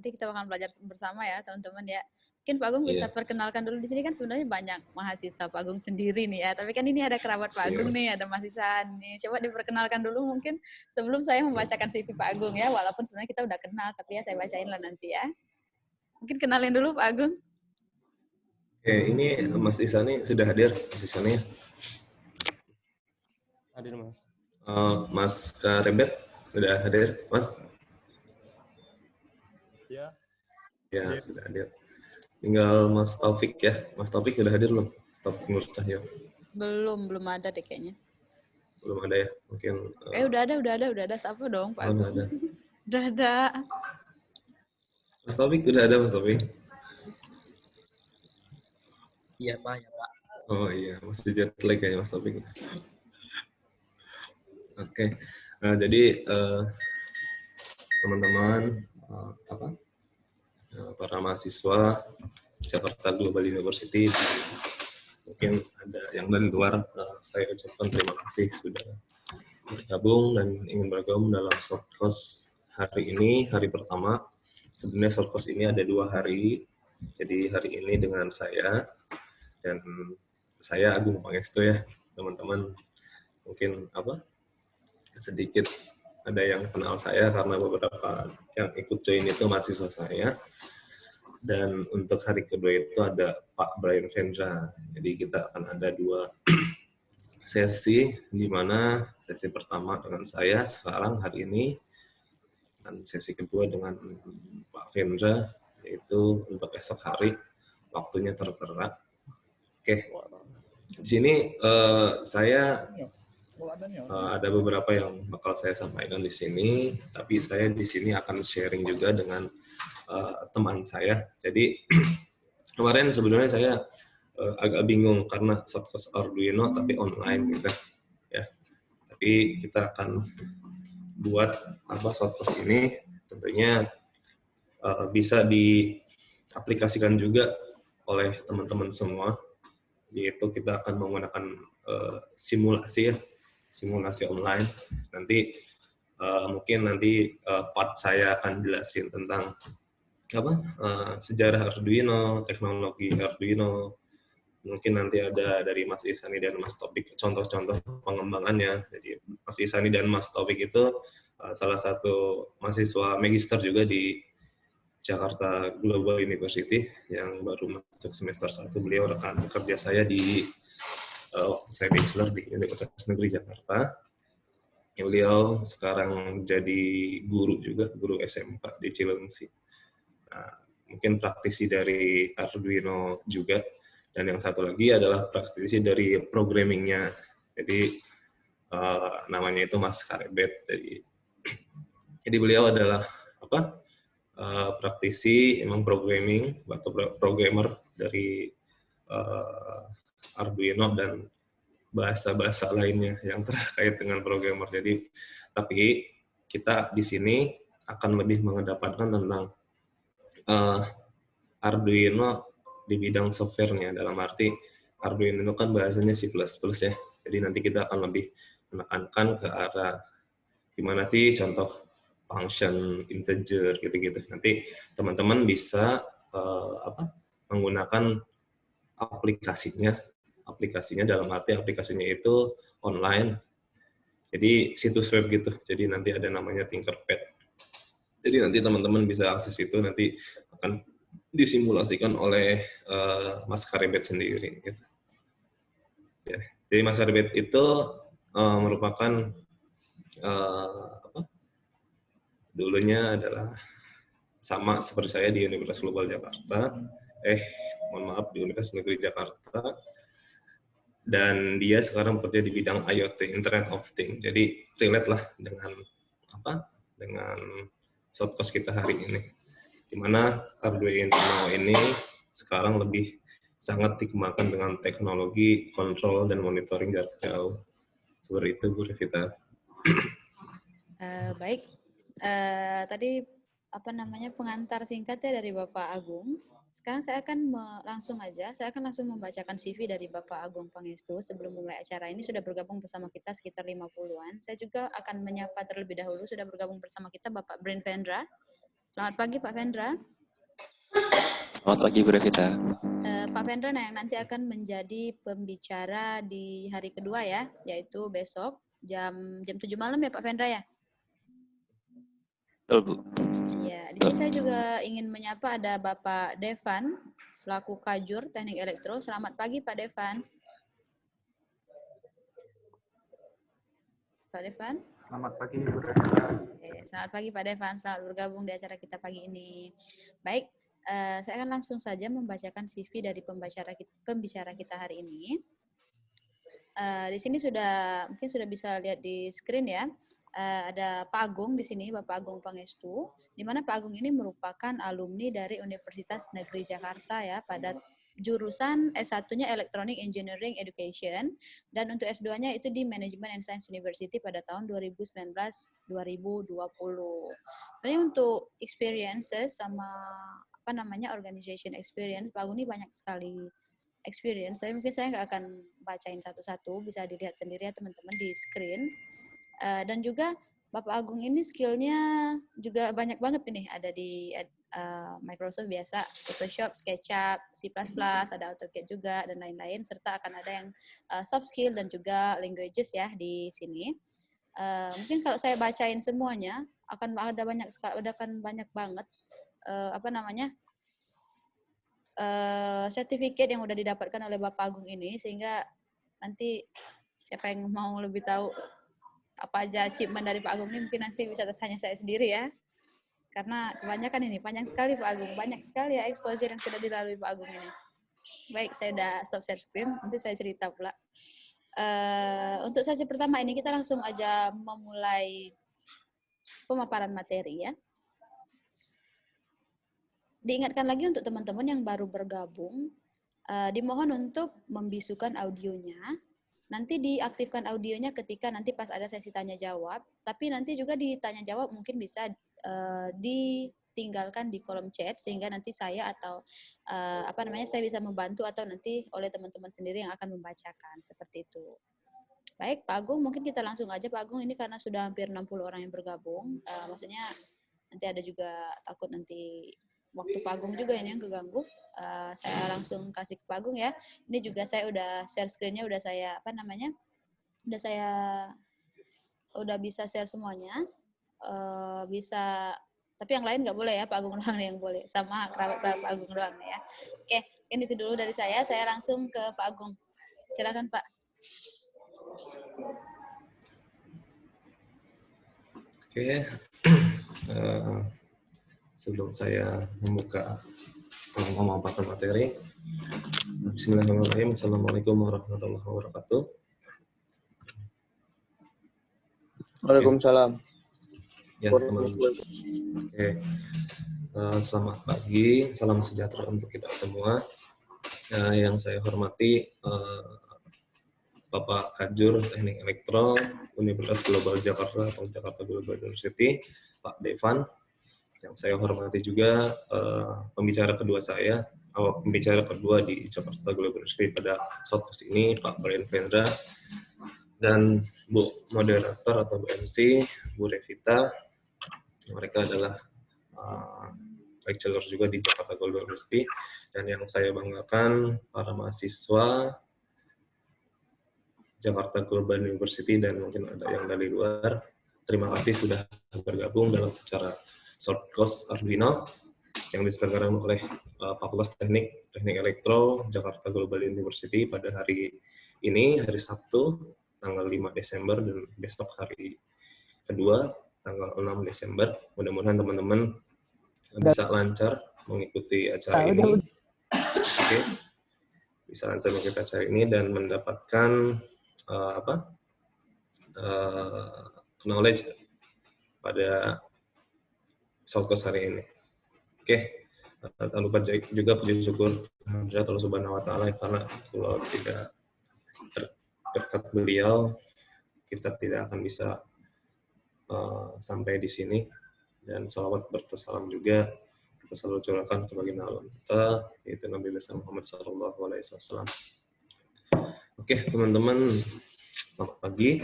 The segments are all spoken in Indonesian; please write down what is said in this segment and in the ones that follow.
Nanti kita akan belajar bersama ya teman-teman ya. Mungkin Pak Agung bisa Iya, perkenalkan dulu. Di sini kan sebenarnya banyak mahasiswa Pak Agung sendiri nih ya. Tapi kan ini ada kerabat Pak Agung iya. nih, ada Mas Isan nih. Coba diperkenalkan dulu mungkin sebelum saya membacakan CV Pak Agung ya. Walaupun sebenarnya kita udah kenal, tapi ya saya bacain lah nanti ya. Mungkin kenalin dulu Pak Agung. Oke, ini Mas Isani sudah hadir, Mas Isani. Hadir Mas. Mas Karebet sudah hadir, Mas? Ya. Ya, Hadir. sudah hadir. Tinggal Mas Taufik ya. Mas Taufik sudah hadir belum? Taufik Nur Cahyo. Belum ada deh kayaknya. Belum ada ya? Mungkin. Udah ada. Siapa dong Pak Udah Agung? ada. Udah ada. Mas Taufik udah ada, Mas Taufik? Iya Pak, ya Pak. Oh iya, masih jet lag ya Mas Taufik. Oke. Nah, jadi teman-teman para mahasiswa Jakarta Global University, mungkin ada yang dari luar, saya ucapkan terima kasih sudah bergabung dan ingin bergabung dalam short course hari ini, hari pertama. Sebenarnya short course ini ada 2 hari, jadi hari ini dengan saya dan saya Agung Pangestu ya, teman-teman mungkin sedikit ada yang kenal saya karena beberapa yang ikut join itu mahasiswa saya. Dan untuk hari kedua itu ada Pak Brian Vendra. Jadi kita akan ada 2 sesi, di mana sesi pertama dengan saya sekarang hari ini, dan sesi kedua dengan Pak Vendra, yaitu untuk esok hari, waktunya tertera. Oke, di sini saya ada beberapa yang bakal saya sampaikan di sini, tapi saya di sini akan sharing juga dengan teman saya. Jadi kemarin sebenarnya saya agak bingung karena shortcut Arduino tapi online gitu ya. Tapi kita akan buat shortcut ini tentunya bisa diaplikasikan juga oleh teman-teman semua. Yaitu kita akan menggunakan simulasi online. Nanti mungkin nanti part saya akan jelasin tentang sejarah Arduino, teknologi Arduino. Mungkin nanti ada dari Mas Isani dan Mas Taufik contoh-contoh pengembangannya. Jadi Mas Isani dan Mas Taufik itu salah satu mahasiswa magister juga di Jakarta Global University yang baru masuk semester 1. Beliau rekan kerja saya di waktu saya bachelor di Universitas Negeri Jakarta. Beliau sekarang jadi guru juga, guru SMK di Cilengsi. Nah, mungkin praktisi dari Arduino juga, dan yang satu lagi adalah praktisi dari programmingnya. Jadi namanya itu Mas Karebet. Jadi beliau adalah praktisi emang programming atau programmer dari Arduino dan bahasa-bahasa lainnya yang terkait dengan programmer. Jadi tapi kita di sini akan lebih mengedepankan tentang Arduino di bidang software-nya, dalam arti Arduino itu kan bahasanya C++ ya. Jadi nanti kita akan lebih menekankan ke arah gimana sih contoh function integer gitu-gitu. Nanti teman-teman bisa menggunakan aplikasinya dalam arti aplikasinya itu online. Jadi situs web gitu. Jadi nanti ada namanya Tinkerpad. Jadi nanti teman-teman bisa akses itu, nanti akan disimulasikan oleh Mas Karebet sendiri. Gitu. Ya. Jadi Mas Karebet itu merupakan dulunya adalah sama seperti saya di Universitas Global Jakarta. Mohon maaf, di Universitas Negeri Jakarta. Dan dia sekarang bekerja di bidang IoT, Internet of Things. Jadi relate lah dengan shortcut kita hari ini. Di mana Arduino ini sekarang lebih sangat dikembangkan dengan teknologi kontrol dan monitoring jarak jauh. Seperti itu, Bu Revita. Baik, tadi pengantar singkatnya dari Bapak Agung. Sekarang saya akan langsung membacakan CV dari Bapak Agung Pangestu. Sebelum mulai acara ini sudah bergabung bersama kita sekitar 50-an. Saya juga akan menyapa terlebih dahulu sudah bergabung bersama kita Bapak Brian Vendra. Selamat pagi Pak Vendra. Selamat pagi Bu Revita. Pak Vendra yang nanti akan menjadi pembicara di hari kedua ya, yaitu besok jam 7 malam ya Pak Vendra ya. Betul Bu. Ya, di sini saya juga ingin menyapa ada Bapak Devan selaku Kajur Teknik Elektro. Selamat pagi Pak Devan. Pak Devan. Selamat pagi Bu Revita. Selamat pagi Pak Devan, selamat bergabung di acara kita pagi ini. Baik, saya akan langsung saja membacakan CV dari pembicara kita hari ini. Di sini mungkin sudah bisa lihat di screen ya. Ada Pak Agung di sini, Bapak Agung Pangestu, di mana Pak Agung ini merupakan alumni dari Universitas Negeri Jakarta ya, pada jurusan S1-nya Electronic Engineering Education, dan untuk S2-nya itu di Management and Science University pada tahun 2019-2020. Sebenarnya untuk experiences sama organization experience, Pak Agung ini banyak sekali experience. Mungkin saya nggak akan bacain satu-satu, bisa dilihat sendiri ya teman-teman di screen. Dan juga Bapak Agung ini skillnya juga banyak banget ini, ada di Microsoft biasa, Photoshop, SketchUp, C++, ada AutoCAD juga, dan lain-lain, serta akan ada yang soft skill dan juga languages ya di sini. Mungkin kalau saya bacain semuanya, akan ada banyak banget sertifikat yang udah didapatkan oleh Bapak Agung ini, sehingga nanti siapa yang mau lebih tahu apa aja achievement dari Pak Agung ini mungkin nanti bisa tanya saya sendiri ya. Karena kebanyakan ini panjang sekali Pak Agung, banyak sekali ya exposure yang sudah dilalui Pak Agung ini. Baik, saya udah stop share screen, nanti saya cerita pula. Untuk sesi pertama ini kita langsung aja memulai pemaparan materi ya. Diingatkan lagi untuk teman-teman yang baru bergabung, dimohon untuk membisukan audionya. Nanti diaktifkan audionya ketika nanti pas ada sesi tanya jawab, tapi nanti juga di tanya jawab mungkin bisa ditinggalkan di kolom chat, sehingga nanti saya atau saya bisa membantu, atau nanti oleh teman-teman sendiri yang akan membacakan, seperti itu. Baik, Pak Agung, mungkin kita langsung aja Pak Agung, ini karena sudah hampir 60 orang yang bergabung, maksudnya nanti ada juga takut nanti waktu Pak Agung juga ini yang keganggu. Saya langsung kasih ke Pak Agung ya. Ini juga saya udah share screen-nya, udah bisa share semuanya. Bisa, tapi yang lain nggak boleh ya, Pak Agung doang yang boleh, sama kerabat Pak Agung doang ya. Oke, ini itu dulu dari saya langsung ke Pak Agung. Silakan Pak. Oke. Sebelum saya membuka pemaparan materi, Bismillahirrahmanirrahim. Assalamualaikum warahmatullahi wabarakatuh. Waalaikumsalam. Ya, teman-teman. Oke. Selamat pagi, salam sejahtera untuk kita semua. Yang saya hormati Bapak Kajur Teknik Elektro Universitas Global Jakarta atau Jakarta Global University, Pak Devan. Yang saya hormati juga pembicara kedua di Jakarta Global University pada shortcast ini, Pak Brian Vendra, dan Bu Moderator atau Bu MC, Bu Revita. Mereka adalah lecturer juga di Jakarta Global University, dan yang saya banggakan para mahasiswa Jakarta Global University dan mungkin ada yang dari luar. Terima kasih sudah bergabung dalam acara short course Arduino yang diselenggarakan oleh Fakultas Teknik Elektro Jakarta Global University pada hari ini, hari Sabtu, tanggal 5 Desember, dan besok hari kedua, tanggal 6 Desember. Mudah-mudahan teman-teman bisa lancar mengikuti acara ini. Oke. Bisa lancar mengikuti acara ini dan mendapatkan knowledge pada shortcast hari ini. Oke. Tak lupa juga puji syukur kepada Allah Subhanahu wa taala, karena kalau tidak berkat beliau kita tidak akan bisa sampai di sini. Dan salawat bertersalam juga kita selalu curahkan ke baginda Allah kita, yaitu Nabi besar Muhammad SAW. Oke, teman-teman, selamat pagi.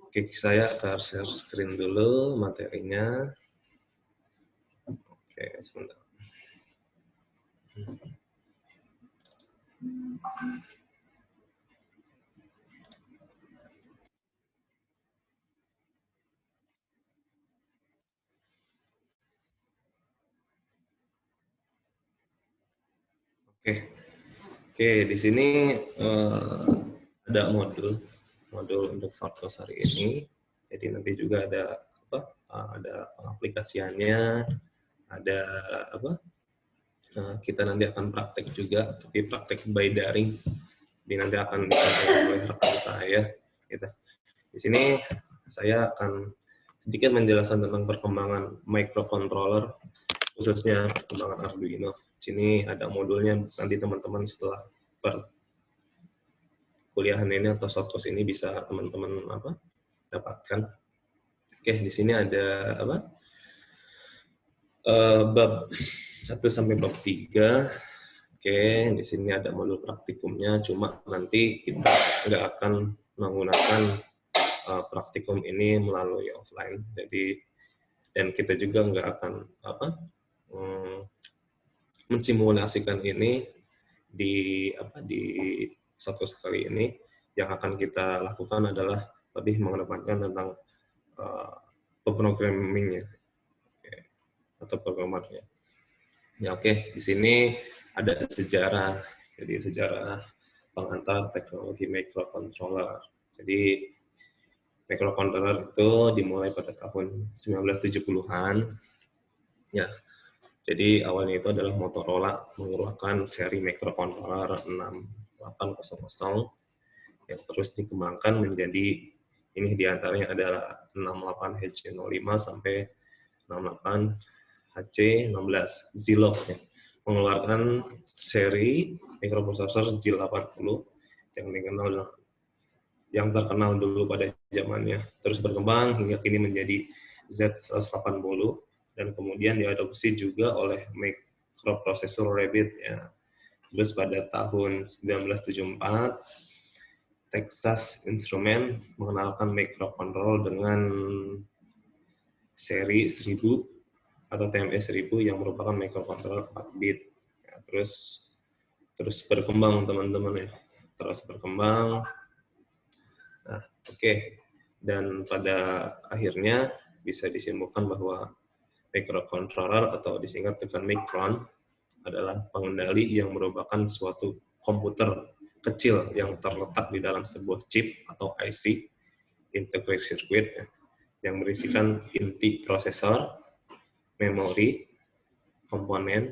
Oke, saya akan share screen dulu materinya. Oke, sebentar. Oke, di sini ada modul untuk shortcode hari ini. Jadi nanti juga ada apa? Ada aplikasiannya, ada apa? Kita nanti akan praktek juga, tapi praktek by daring. Jadi nanti akan disampaikan oleh rekan saya. Gitu. Di sini saya akan sedikit menjelaskan tentang perkembangan microcontroller, khususnya perkembangan Arduino. Di sini ada modulnya, nanti teman-teman setelah kuliahan ini atau shortcode ini bisa teman-teman dapatkan. Oke, di sini ada apa? Bab 1 sampai bab 3. Oke, di sini ada modul praktikumnya, cuma nanti kita nggak akan menggunakan praktikum ini melalui offline. Jadi dan kita juga nggak akan mensimulasikan ini di satu sekali ini. Yang akan kita lakukan adalah lebih mengedepankan tentang pemrogrammingnya atau programmernya. Ya oke, di sini ada sejarah. Jadi sejarah pengantar teknologi microcontroller. Jadi microcontroller itu dimulai pada tahun 1970-an. Ya. Jadi awalnya itu adalah Motorola mengeluarkan seri microcontroller 6800 yang terus dikembangkan menjadi ini diantaranya adalah 68HC05 sampai 68HC16 Zilog ya. Mengeluarkan seri mikroprosesor Z80 yang terkenal dulu pada zamannya, terus berkembang hingga kini menjadi Z180 dan kemudian diadopsi juga oleh microprosesor Rabbit ya. Terus pada tahun 1974 Texas Instruments mengenalkan microcontroller dengan seri 1000 atau TMS 1000 yang merupakan microcontroller 4 bit. Ya, terus berkembang teman-teman ya. Terus berkembang. Nah, oke. Dan pada akhirnya bisa disimpulkan bahwa microcontroller atau disingkat dengan micron adalah pengendali yang merupakan suatu komputer kecil yang terletak di dalam sebuah chip atau IC, integrated circuit, yang berisikan inti prosesor, memori, komponen,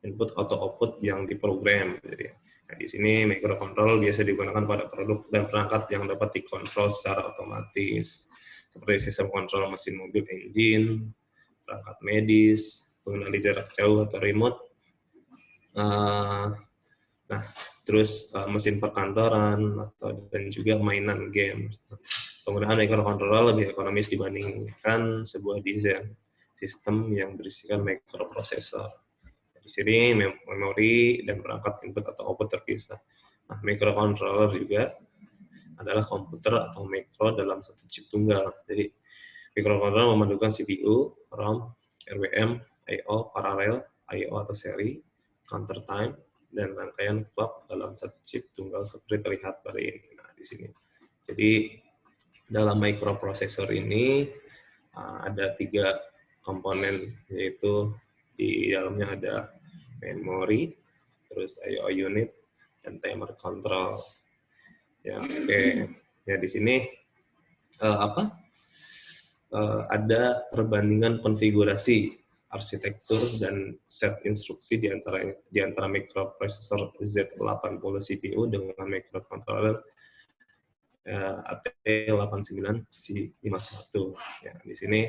input atau output yang diprogram. Jadi, nah, di sini microcontroller biasa digunakan pada produk dan perangkat yang dapat dikontrol secara otomatis, seperti sistem kontrol mesin mobil engine, perangkat medis, pengendali jarak jauh atau remote, nah terus mesin perkantoran dan juga mainan game. Penggunaan microcontroller lebih ekonomis dibandingkan sebuah desain sistem yang berisikan microprosesor. Di sini memori dan perangkat input atau output terpisah. Nah, microcontroller juga adalah komputer atau mikro dalam satu chip tunggal. Jadi microcontroller memadukan CPU, ROM, RWM, I/O paralel, I/O atau seri, counter time, dan rangkaian clock dalam satu chip tunggal seperti terlihat pada ini. Nah, di sini. Jadi dalam microprosesor ini ada 3 komponen, yaitu di dalamnya ada memori, terus I/O unit, dan timer control. Ya, oke. Ya di sini ada perbandingan konfigurasi arsitektur dan set instruksi di antara microprosesor Z80 CPU dengan microcontroller AT89C51. Ya, di sini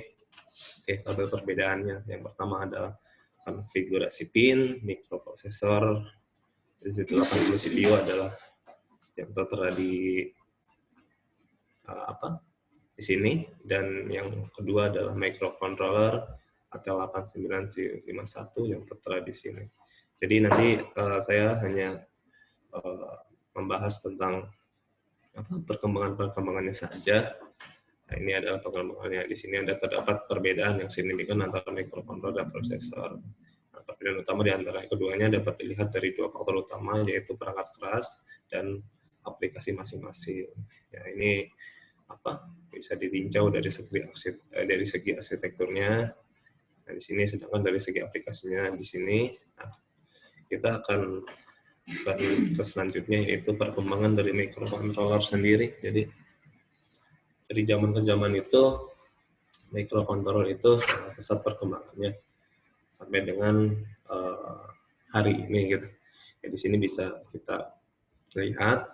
tabel perbedaannya. Yang pertama adalah konfigurasi pin microprosesor Z80 CPU adalah yang tertera di di sini, dan yang kedua adalah microcontroller AT89C51 yang tertera di sini. Jadi nanti saya hanya membahas tentang perkembangannya saja. Nah, ini adalah pengembangannya. Di sini ada terdapat perbedaan yang signifikan antara microcontroller dan prosesor. Nah, perbedaan utama di antara keduanya dapat dilihat dari dua faktor utama, yaitu perangkat keras dan aplikasi masing-masing. Ya, ini bisa ditinjau dari segi arsitekturnya. Nah, di sini sedangkan dari segi aplikasinya di sini, nah, kita akan ke selanjutnya, yaitu perkembangan dari microcontroller sendiri. Jadi dari zaman ke zaman itu microcontroller itu sangat pesat perkembangannya sampai dengan hari ini gitu. Ya, di sini bisa kita lihat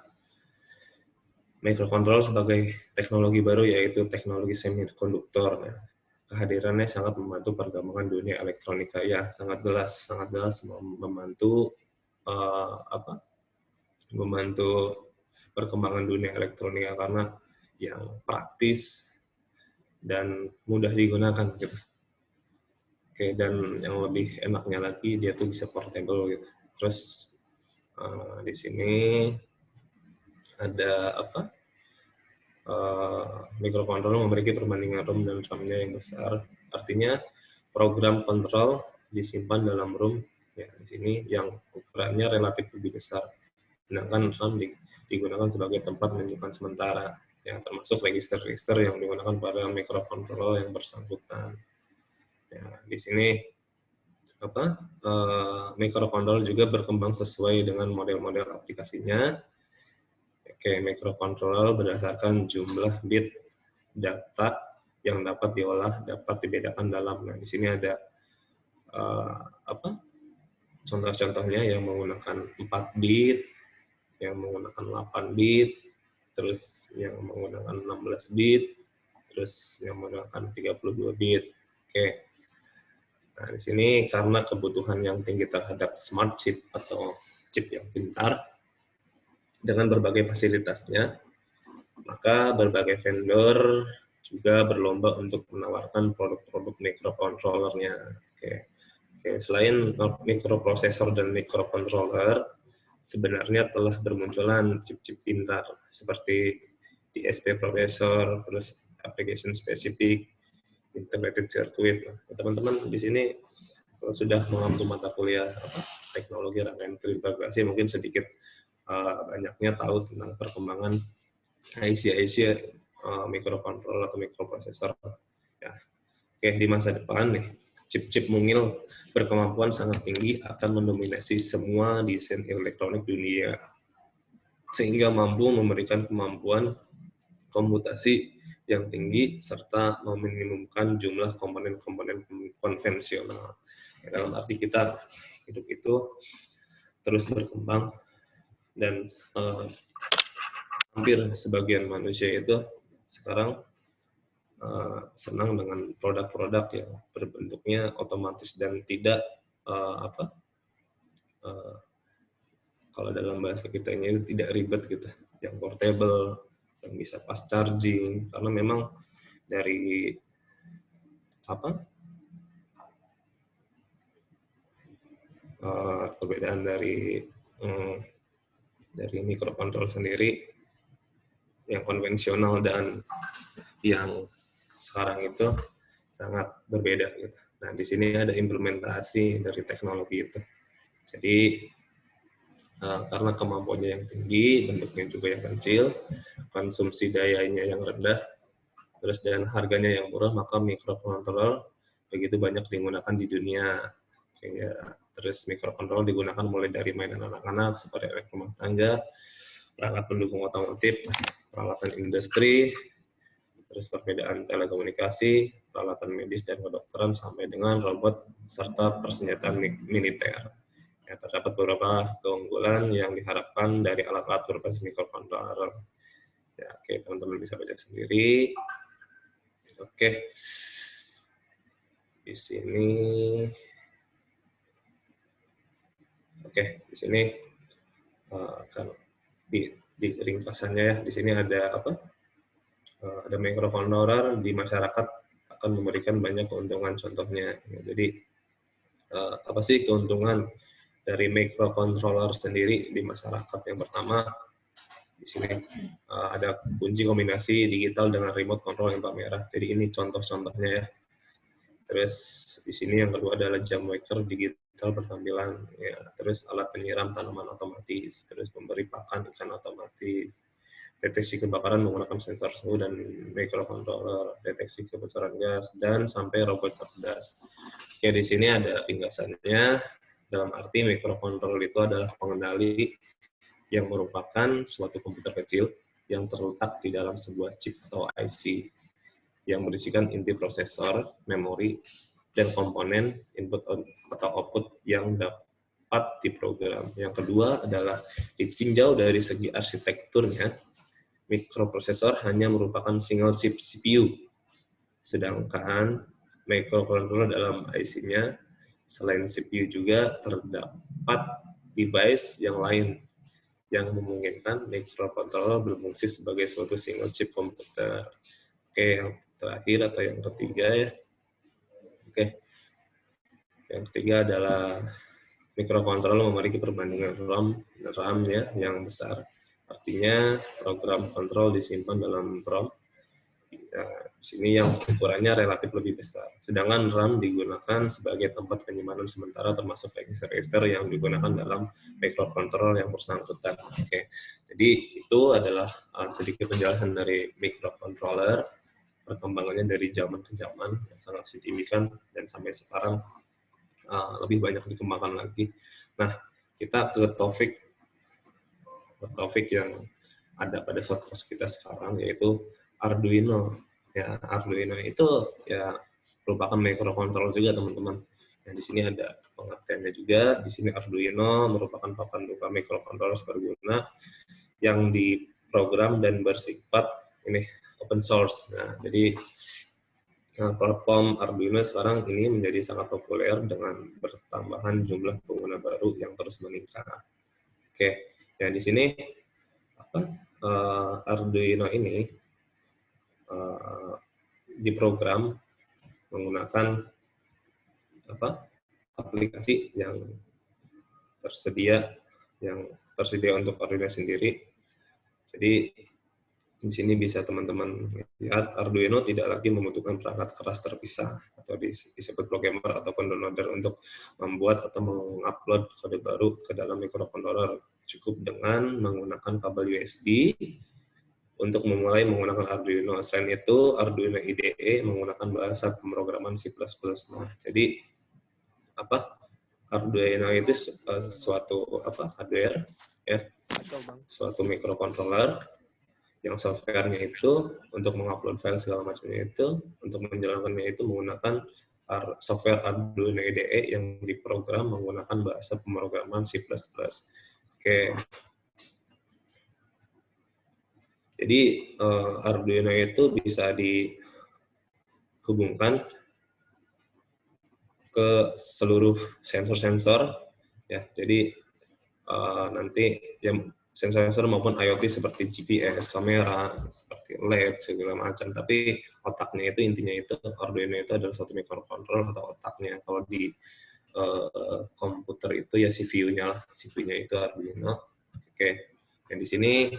microcontroller sebagai teknologi baru, yaitu teknologi semikonduktor. Nah, kehadirannya sangat membantu perkembangan dunia elektronika, ya sangat jelas membantu membantu perkembangan dunia elektronika karena yang praktis dan mudah digunakan gitu. Oke, dan yang lebih enaknya lagi dia tuh bisa portable gitu. Terus di sini ada microcontroller memiliki perbandingan ROM dan RAM-nya yang besar. Artinya program kontrol disimpan dalam ROM ya di sini yang ukurannya relatif lebih besar. Sedangkan RAM digunakan sebagai tempat menyimpan sementara, yang termasuk register-register yang digunakan pada microcontroller yang bersangkutan. Ya, di sini microcontroller juga berkembang sesuai dengan model-model aplikasinya. Oke, microcontroller berdasarkan jumlah bit data yang dapat diolah, dapat dibedakan dalam. Nah, di sini ada contoh-contohnya yang menggunakan 4 bit, yang menggunakan 8 bit, terus yang menggunakan 16 bit, terus yang menggunakan 32 bit. Oke. Nah, di sini karena kebutuhan yang tinggi terhadap smart chip atau chip yang pintar dengan berbagai fasilitasnya, maka berbagai vendor juga berlomba untuk menawarkan produk-produk microcontrollernya. Oke. Selain microprosesor dan microcontroller, sebenarnya telah bermunculan chip-chip pintar seperti DSP processor, terus application specific, integrated circuit. Teman-teman di sini kalau sudah mengambil mata kuliah teknologi rangkaian terintegrasi, mungkin sedikit banyaknya tahu tentang perkembangan IC microcontroller atau microprosesor. Ya. Oke, di masa depan nih, chip-chip mungil berkemampuan sangat tinggi akan mendominasi semua desain elektronik dunia, sehingga mampu memberikan kemampuan komputasi yang tinggi serta meminimumkan jumlah komponen-komponen konvensional. Dalam arti kita hidup itu terus berkembang dan hampir sebagian manusia itu sekarang senang dengan produk-produk yang berbentuknya otomatis dan tidak kalau dalam bahasa kita ini tidak ribet gitu, yang portable, yang bisa fast charging, karena memang dari perbedaan dari microcontroller sendiri yang konvensional dan yang sekarang itu sangat berbeda gitu. Nah, di sini ada implementasi dari teknologi itu. Jadi karena kemampuannya yang tinggi, bentuknya juga yang kecil, konsumsi dayanya yang rendah, terus dan harganya yang murah, maka microcontroller begitu banyak digunakan di dunia. Terus microcontroller digunakan mulai dari mainan anak-anak seperti elektronik rumah tangga, perangkat pendukung otomotif, peralatan industri, terus perbedaan telekomunikasi, peralatan medis dan kedokteran, sampai dengan robot serta persenjataan militer. Ya, terdapat beberapa keunggulan yang diharapkan dari alat-alat berbasis microcontroller. Ya, oke, teman-teman bisa baca sendiri. Oke, di sini, di sini kan di ringkasannya ya, di sini ada ada microcontroller di masyarakat akan memberikan banyak keuntungan. Contohnya, ya, jadi apa sih keuntungan dari microcontroller sendiri di masyarakat? Yang pertama, Di sini ada kunci kombinasi digital dengan remote control infra merah. Jadi ini contoh-contohnya ya. Terus di sini yang kedua adalah jam waker digital bertampilan. Ya. Terus alat penyiram tanaman otomatis. Terus pemberi pakan ikan otomatis. Deteksi kebakaran menggunakan sensor suhu dan microcontroller. Deteksi kebocoran gas dan sampai robot cerdas. Oke, di sini ada ringkasannya. Dalam arti microcontroller itu adalah pengendali yang merupakan suatu komputer kecil yang terletak di dalam sebuah chip atau IC yang berisikan inti prosesor, memori, dan komponen input atau output yang dapat diprogram. Yang kedua adalah ditinjau dari segi arsitekturnya, mikroprosesor hanya merupakan single chip CPU, sedangkan microcontroller dalam IC-nya selain CPU juga terdapat device yang lain yang memungkinkan microcontroller berfungsi sebagai suatu single chip komputer. Oke, yang terakhir atau yang ketiga ya. Oke. Yang ketiga adalah microcontroller memiliki perbandingan RAM ya yang besar. Artinya program kontrol disimpan dalam ROM. Nah, di sini yang ukurannya relatif lebih besar. Sedangkan RAM digunakan sebagai tempat penyimpanan sementara termasuk register yang digunakan dalam microcontroller yang bersangkutan. Oke. Jadi itu adalah sedikit penjelasan dari microcontroller, perkembangannya dari zaman ke zaman yang sangat signifikan dan sampai sekarang lebih banyak dikembangkan lagi. Nah, kita ke topik yang ada pada shortcut kita sekarang yaitu Arduino. Ya, Arduino itu ya merupakan microcontroller juga teman-teman. Nah, di sini ada pengertiannya juga. Di sini Arduino merupakan papan luka microcontroller seberguna yang diprogram dan bersifat ini open source. Nah, jadi platform Arduino sekarang ini menjadi sangat populer dengan bertambahan jumlah pengguna baru yang terus meningkat. Oke, ya di sini Arduino ini diprogram menggunakan aplikasi yang tersedia untuk Arduino sendiri. Jadi di sini bisa teman-teman lihat Arduino tidak lagi membutuhkan perangkat keras terpisah atau disebut programmer ataupun downloader untuk membuat atau mengupload kode baru ke dalam microcontroller. Cukup dengan menggunakan kabel USB untuk memulai menggunakan Arduino. Selain itu, Arduino IDE menggunakan bahasa pemrograman C++. Nah, jadi Arduino itu suatu hardware ya, suatu microcontroller yang software-nya itu untuk mengupload file segala macamnya itu, untuk menjalankannya itu menggunakan software Arduino IDE yang diprogram menggunakan bahasa pemrograman C++. Oke. Jadi Arduino itu bisa dihubungkan ke seluruh sensor-sensor ya. Jadi nanti yang sensor-sensor maupun IoT seperti GPS, kamera, seperti LED segala macam. Tapi otaknya itu intinya itu Arduino itu adalah suatu microcontroller atau otaknya. Kalau di komputer itu ya CPU-nya lah, CPU-nya itu Arduino. Oke. Yang di sini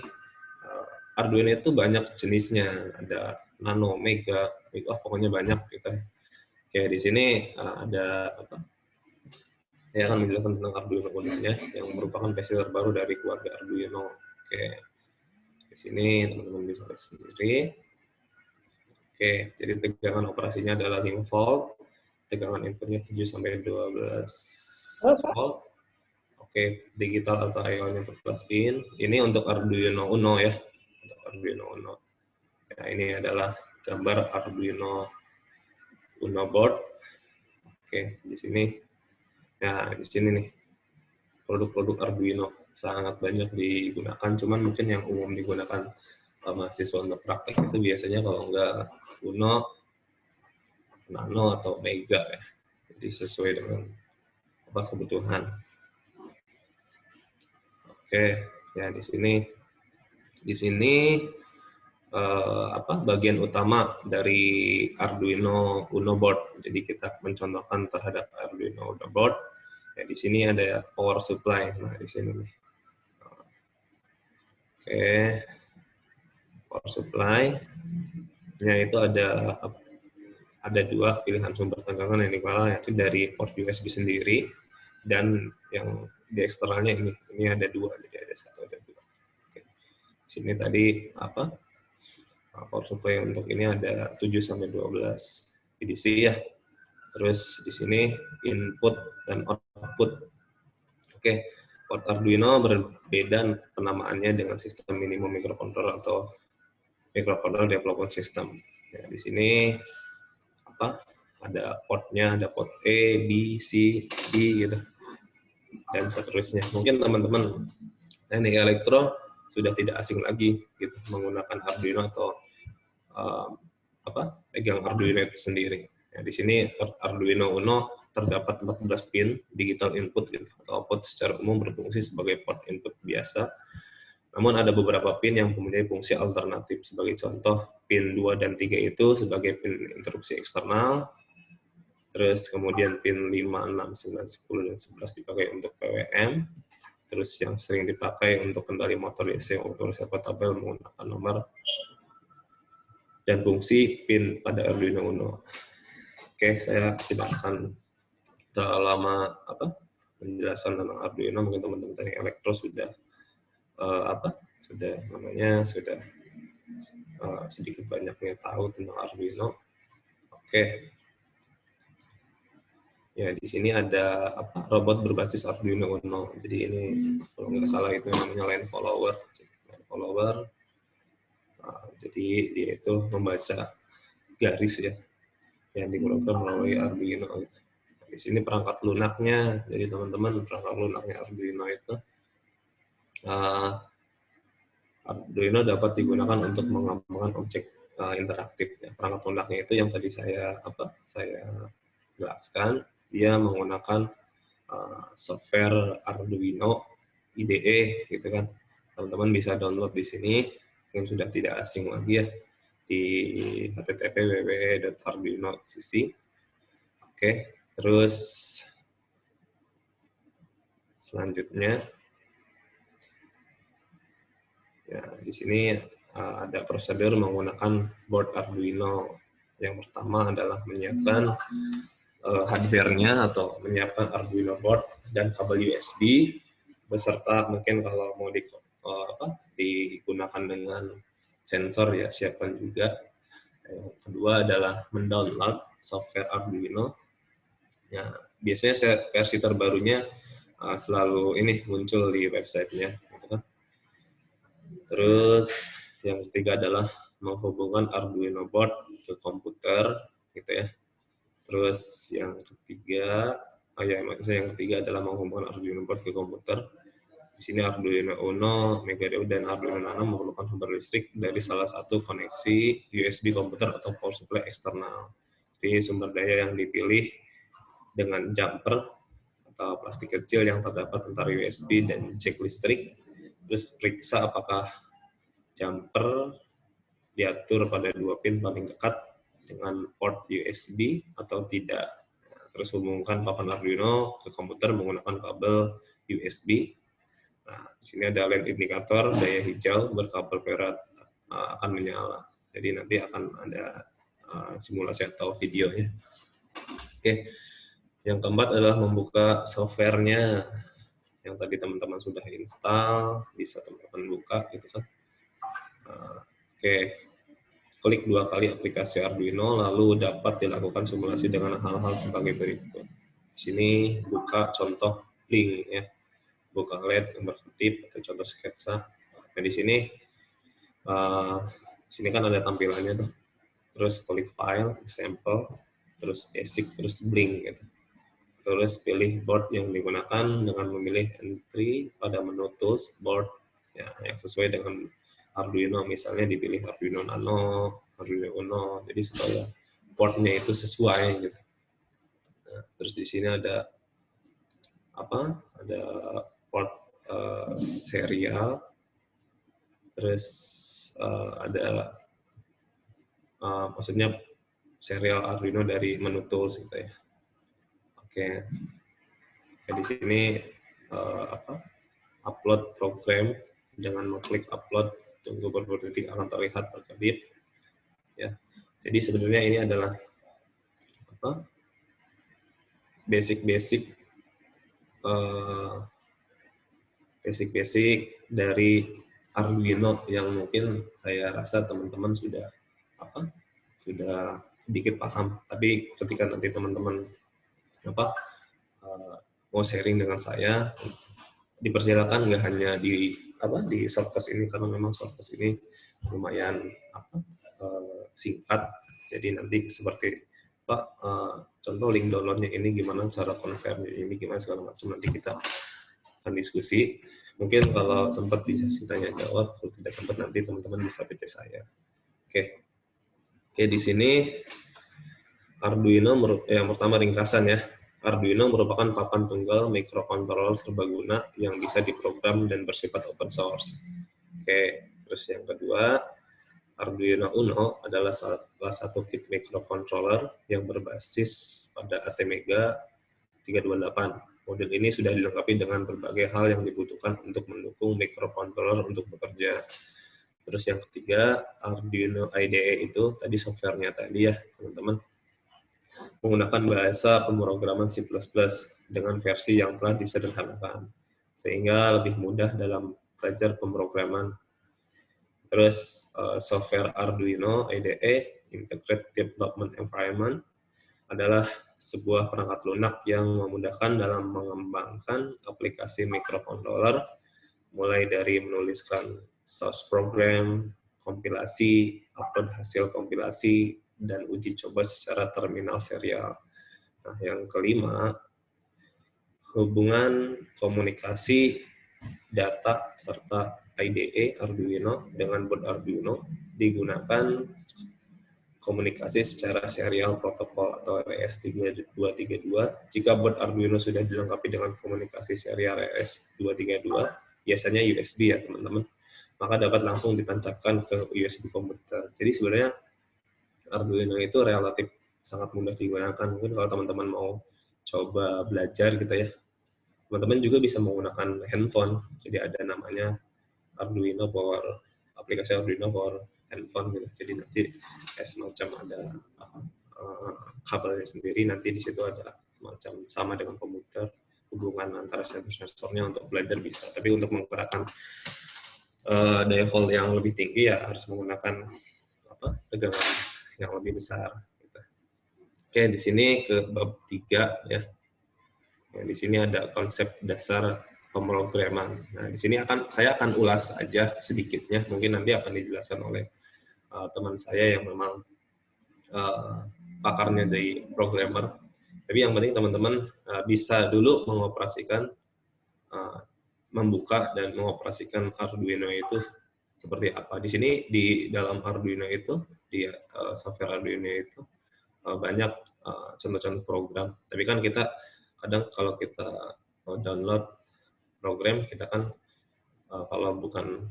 Arduino itu banyak jenisnya, ada nano, mega, pokoknya banyak gitu. Oke, di sini ada saya akan menjelaskan tentang Arduino Uno-nya yang merupakan versi terbaru dari keluarga Arduino. Oke, di sini teman-teman bisa lihat sendiri. Oke, jadi tegangan operasinya adalah 5 volt, tegangan inputnya 7 sampai 12 volt. Oke, digital atau I/O-nya 14 pin. Ini untuk Arduino Uno ya. Arduino Uno. Ya, ini adalah gambar Arduino Uno board. Oke, di sini. Nah, di sini nih produk-produk Arduino sangat banyak digunakan. Cuman mungkin yang umum digunakan mahasiswa untuk praktek itu biasanya kalau enggak Uno, Nano atau Mega ya. Jadi sesuai dengan kebutuhan. Oke, ya di sini bagian utama dari Arduino Uno board. Jadi kita mencontohkan terhadap Arduino Uno board. Ya di sini ada power supply. Nah di sini nih. Oke, power supply-nya itu ada dua pilihan sumber tegangan yang dikeluarkan, yaitu dari port USB sendiri dan yang di eksternalnya ini ada dua, jadi ada satu ada dua. Oke. Sini tadi power supply untuk ini ada 7 sampai 12 VDC ya. Terus di sini input dan output. Oke, port Arduino berbeda penamaannya dengan sistem minimum microcontroller atau microcontroller development system. Ya, di sini ada portnya, ada port E, B, C, D gitu, dan seterusnya. Mungkin teman-teman teknik elektro sudah tidak asing lagi gitu menggunakan Arduino atau pegang Arduino itu sendiri. Ya, di sini Arduino Uno terdapat 14 pin digital input atau output secara umum berfungsi sebagai port input biasa. Namun ada beberapa pin yang mempunyai fungsi alternatif. Sebagai contoh, pin 2 dan 3 itu sebagai pin interupsi eksternal. Terus kemudian pin 5, 6, 9, 10, dan 11 dipakai untuk PWM. Terus yang sering dipakai untuk kendali motor DC otorisasi portabel menggunakan nomor dan fungsi pin pada Arduino Uno. Oke, saya tidak akan terlalu lama menjelaskan tentang Arduino. Mungkin teman-teman teknik elektro sudah sedikit banyaknya tahu tentang Arduino. Oke. Ya, di sini ada robot berbasis Arduino Uno. Jadi ini kalau nggak salah itu namanya line follower. Jadi dia itu membaca garis ya yang digunakan melalui Arduino. Di sini perangkat lunaknya. Jadi teman-teman, perangkat lunaknya Arduino itu Arduino dapat digunakan untuk mengembangkan objek interaktif. Ya. Perangkat lunaknya itu yang tadi saya jelaskan. Dia menggunakan software Arduino IDE, gitu kan. Teman-teman bisa download di sini, yang sudah tidak asing lagi ya, di http://www.arduino.cc. Oke, terus selanjutnya, ya di sini ada prosedur menggunakan board Arduino. Yang pertama adalah menyiapkan hardware-nya atau menyiapkan Arduino board dan kabel USB beserta mungkin kalau mau digunakan dengan sensor ya siapkan juga. Yang kedua adalah mendownload software Arduino. Ya, biasanya versi terbarunya selalu ini muncul di websitenya. Gitu kan. Terus yang ketiga adalah menghubungkan Arduino board ke komputer, gitu ya. Terus yang ketiga adalah menghubungkan Arduino board ke komputer. Di sini Arduino Uno, Megadio, dan Arduino Nano memerlukan sumber listrik dari salah satu koneksi USB komputer atau power supply eksternal. Jadi sumber daya yang dipilih dengan jumper atau plastik kecil yang terdapat antara USB dan jack listrik. Terus periksa apakah jumper diatur pada 2 pin paling dekat dengan port USB atau tidak. Terus hubungkan papan Arduino ke komputer menggunakan kabel USB. Nah, di sini ada LED indikator daya hijau berkabel perak akan menyala. Jadi nanti akan ada simulasi atau videonya. Oke. Yang keempat adalah membuka softwarenya yang tadi teman-teman sudah install, bisa teman-teman buka gitu kan. Oke. Klik 2 kali aplikasi Arduino, lalu dapat dilakukan simulasi dengan hal-hal sebagai berikut. Di sini buka contoh link ya, buka LED gambar ketip atau contoh sketsa. Nah di sini kan ada tampilannya tuh. Terus klik file, example, terus basic, terus blink gitu. Terus pilih board yang digunakan dengan memilih entry pada menu tools board ya, yang sesuai dengan Arduino, misalnya dipilih Arduino Nano, Arduino Uno, jadi supaya portnya itu sesuai gitu. Nah, terus di sini ada ada port serial, terus ada maksudnya serial Arduino dari menu tools gitu ya. Oke, di sini upload program dengan mengklik upload, tunggu beberapa detik akan terlihat berkedip. Ya, jadi sebenarnya ini adalah apa? Basic-basic dari Arduino yang mungkin saya rasa teman-teman sudah sedikit paham. Tapi ketika nanti teman-teman mau sharing dengan saya, dipersilakan nggak hanya di shortcast ini, karena memang shortcast ini lumayan singkat. Jadi nanti seperti contoh link downloadnya ini gimana, cara convert ini gimana, segala macam nanti kita akan diskusi. Mungkin kalau sempat bisa tanya jawab, kalau tidak sempat nanti teman-teman bisa PT saya. Oke, di sini Arduino yang pertama ringkasan ya. Arduino merupakan papan tunggal microcontroller serbaguna yang bisa diprogram dan bersifat open source. Oke, terus yang kedua, Arduino Uno adalah salah satu kit microcontroller yang berbasis pada ATmega 328. Model ini sudah dilengkapi dengan berbagai hal yang dibutuhkan untuk mendukung microcontroller untuk bekerja. Terus yang ketiga, Arduino IDE itu tadi softwarenya tadi ya, teman-teman. Menggunakan bahasa pemrograman C++ dengan versi yang telah disederhanakan, sehingga lebih mudah dalam belajar pemrograman. Terus software Arduino IDE, Integrated Development Environment, adalah sebuah perangkat lunak yang memudahkan dalam mengembangkan aplikasi microcontroller, mulai dari menuliskan source program, kompilasi, upload hasil kompilasi, dan uji coba secara terminal serial. Nah, yang kelima, hubungan komunikasi data serta IDE Arduino dengan board Arduino digunakan komunikasi secara serial protokol atau RS232. Jika board Arduino sudah dilengkapi dengan komunikasi serial RS232, biasanya USB ya teman-teman, maka dapat langsung ditancapkan ke USB komputer. Jadi sebenarnya Arduino itu relatif sangat mudah digunakan. Mungkin kalau teman-teman mau coba belajar gitu ya, teman-teman juga bisa menggunakan handphone. Jadi ada namanya Arduino Power, aplikasi Arduino Power handphone gitu. Jadi nanti kayak semacam ada kabelnya sendiri, nanti di situ ada semacam sama dengan komputer, hubungan antara sensor-sensornya untuk belajar bisa. Tapi untuk menggerakkan daya volt yang lebih tinggi ya harus menggunakan tegangan yang lebih besar. Gitu. Oke, di sini ke bab 3 ya. Nah, di sini ada konsep dasar pemrograman. Nah, di sini saya akan ulas aja sedikitnya, mungkin nanti akan dijelaskan oleh teman saya yang memang pakarnya dari programmer. Tapi yang penting teman-teman bisa dulu mengoperasikan, membuka dan mengoperasikan Arduino itu seperti apa. Di sini di dalam Arduino itu, di software Arduino itu banyak contoh-contoh program. Tapi kan kita kadang kalau kita download program, kita kan kalau bukan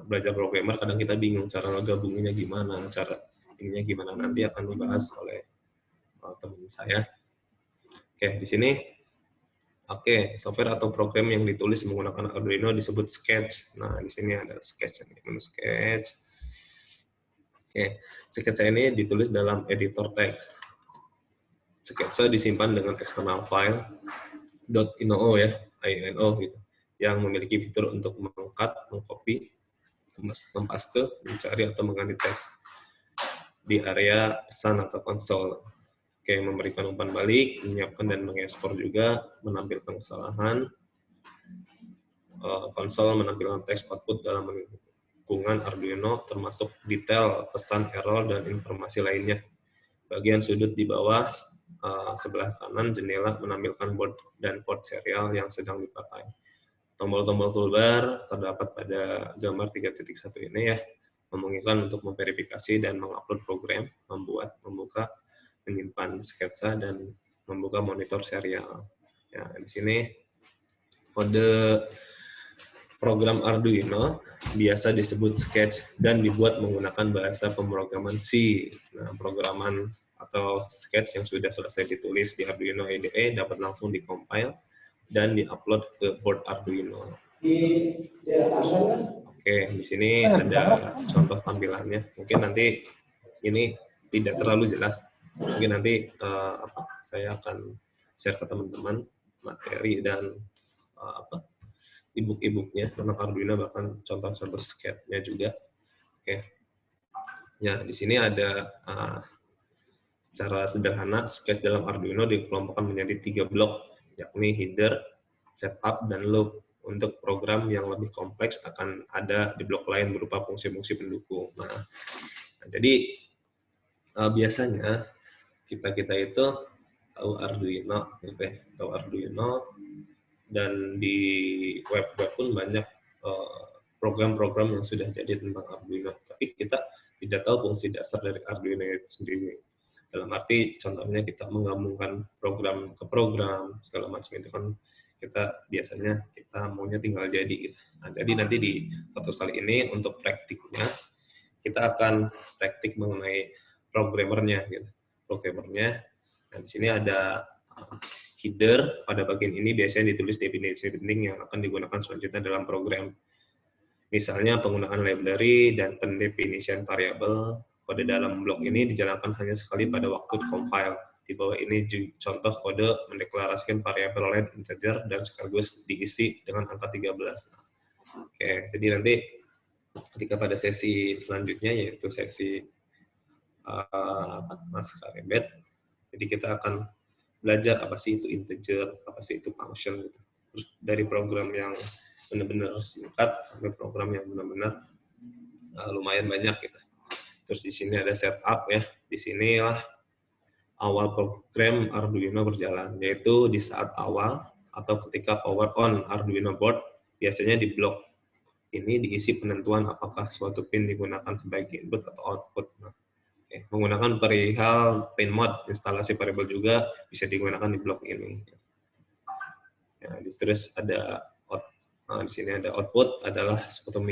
belajar programmer, kadang kita bingung cara ngegabunginnya gimana, cara ininya gimana. Nanti akan dibahas oleh teman saya. Oke, di sini software atau program yang ditulis menggunakan Arduino disebut Sketch. Nah, di sini ada Sketch, menu Sketch. Oke, Sketch ini ditulis dalam editor teks. Sketch disimpan dengan external file .ino ya, INO gitu, yang memiliki fitur untuk mengangkat, mengcopy, mempaste, mencari atau mengganti teks di area pesan atau konsol. Oke, memberikan umpan balik, menyiapkan dan mengekspor juga, menampilkan kesalahan. Konsol menampilkan teks output dalam lingkungan Arduino, termasuk detail, pesan, error, dan informasi lainnya. Bagian sudut di bawah sebelah kanan jendela menampilkan board dan port serial yang sedang dipakai. Tombol-tombol toolbar terdapat pada gambar 3.1 ini ya, memungkinkan untuk memverifikasi dan mengupload program, membuat, membuka, menyimpan sketsa, dan membuka monitor serial. Ya, di sini kode program Arduino biasa disebut Sketch dan dibuat menggunakan bahasa pemrograman C. Nah, programan atau Sketch yang sudah selesai ditulis di Arduino IDE dapat langsung dikompil dan diupload ke board Arduino. Oke, di sini ada contoh tampilannya. Mungkin nanti ini tidak terlalu jelas. Mungkin nanti saya akan share ke teman-teman materi dan e-book-e-booknya tentang Arduino, bahkan contoh-contoh sketch-nya juga. Oke. Ya, di sini ada secara sederhana sketch dalam Arduino dikelompokkan menjadi 3 blok, yakni header, setup, dan loop. Untuk program yang lebih kompleks akan ada di blok lain berupa fungsi-fungsi pendukung. Nah, jadi biasanya kita itu tahu Arduino, tahu Arduino, dan di web pun banyak program-program yang sudah jadi tentang Arduino. Tapi kita tidak tahu fungsi dasar dari Arduino itu sendiri. Dalam arti, contohnya kita menggabungkan program ke program, segala macam itu kan kita maunya tinggal jadi gitu. Nah, jadi nanti di podcast kali ini untuk praktiknya kita akan praktik mengenai programmernya gitu. Programmernya. Nah, di sini ada header. Pada bagian ini biasanya ditulis definisi penting yang akan digunakan selanjutnya dalam program. Misalnya penggunaan library dan pendefinisian variabel. Kode dalam blok ini dijalankan hanya sekali pada waktu compile. Di bawah ini contoh kode mendeklarasikan variabel len integer dan sekaligus diisi dengan angka 13. Oke, jadi nanti ketika pada sesi selanjutnya, yaitu sesi Maskar Embed, jadi kita akan belajar apa sih itu integer, apa sih itu function, gitu. Terus dari program yang benar-benar singkat sampai program yang benar-benar lumayan banyak gitu. Terus di sini ada setup ya. Di sinilah awal program Arduino berjalan, yaitu di saat awal atau ketika power on Arduino board, biasanya di blok ini diisi penentuan apakah suatu pin digunakan sebagai input atau output. Nah, menggunakan perihal pin mode, instalasi variabel juga bisa digunakan di blok ini. Ya, terus ada di sini ada output adalah suatu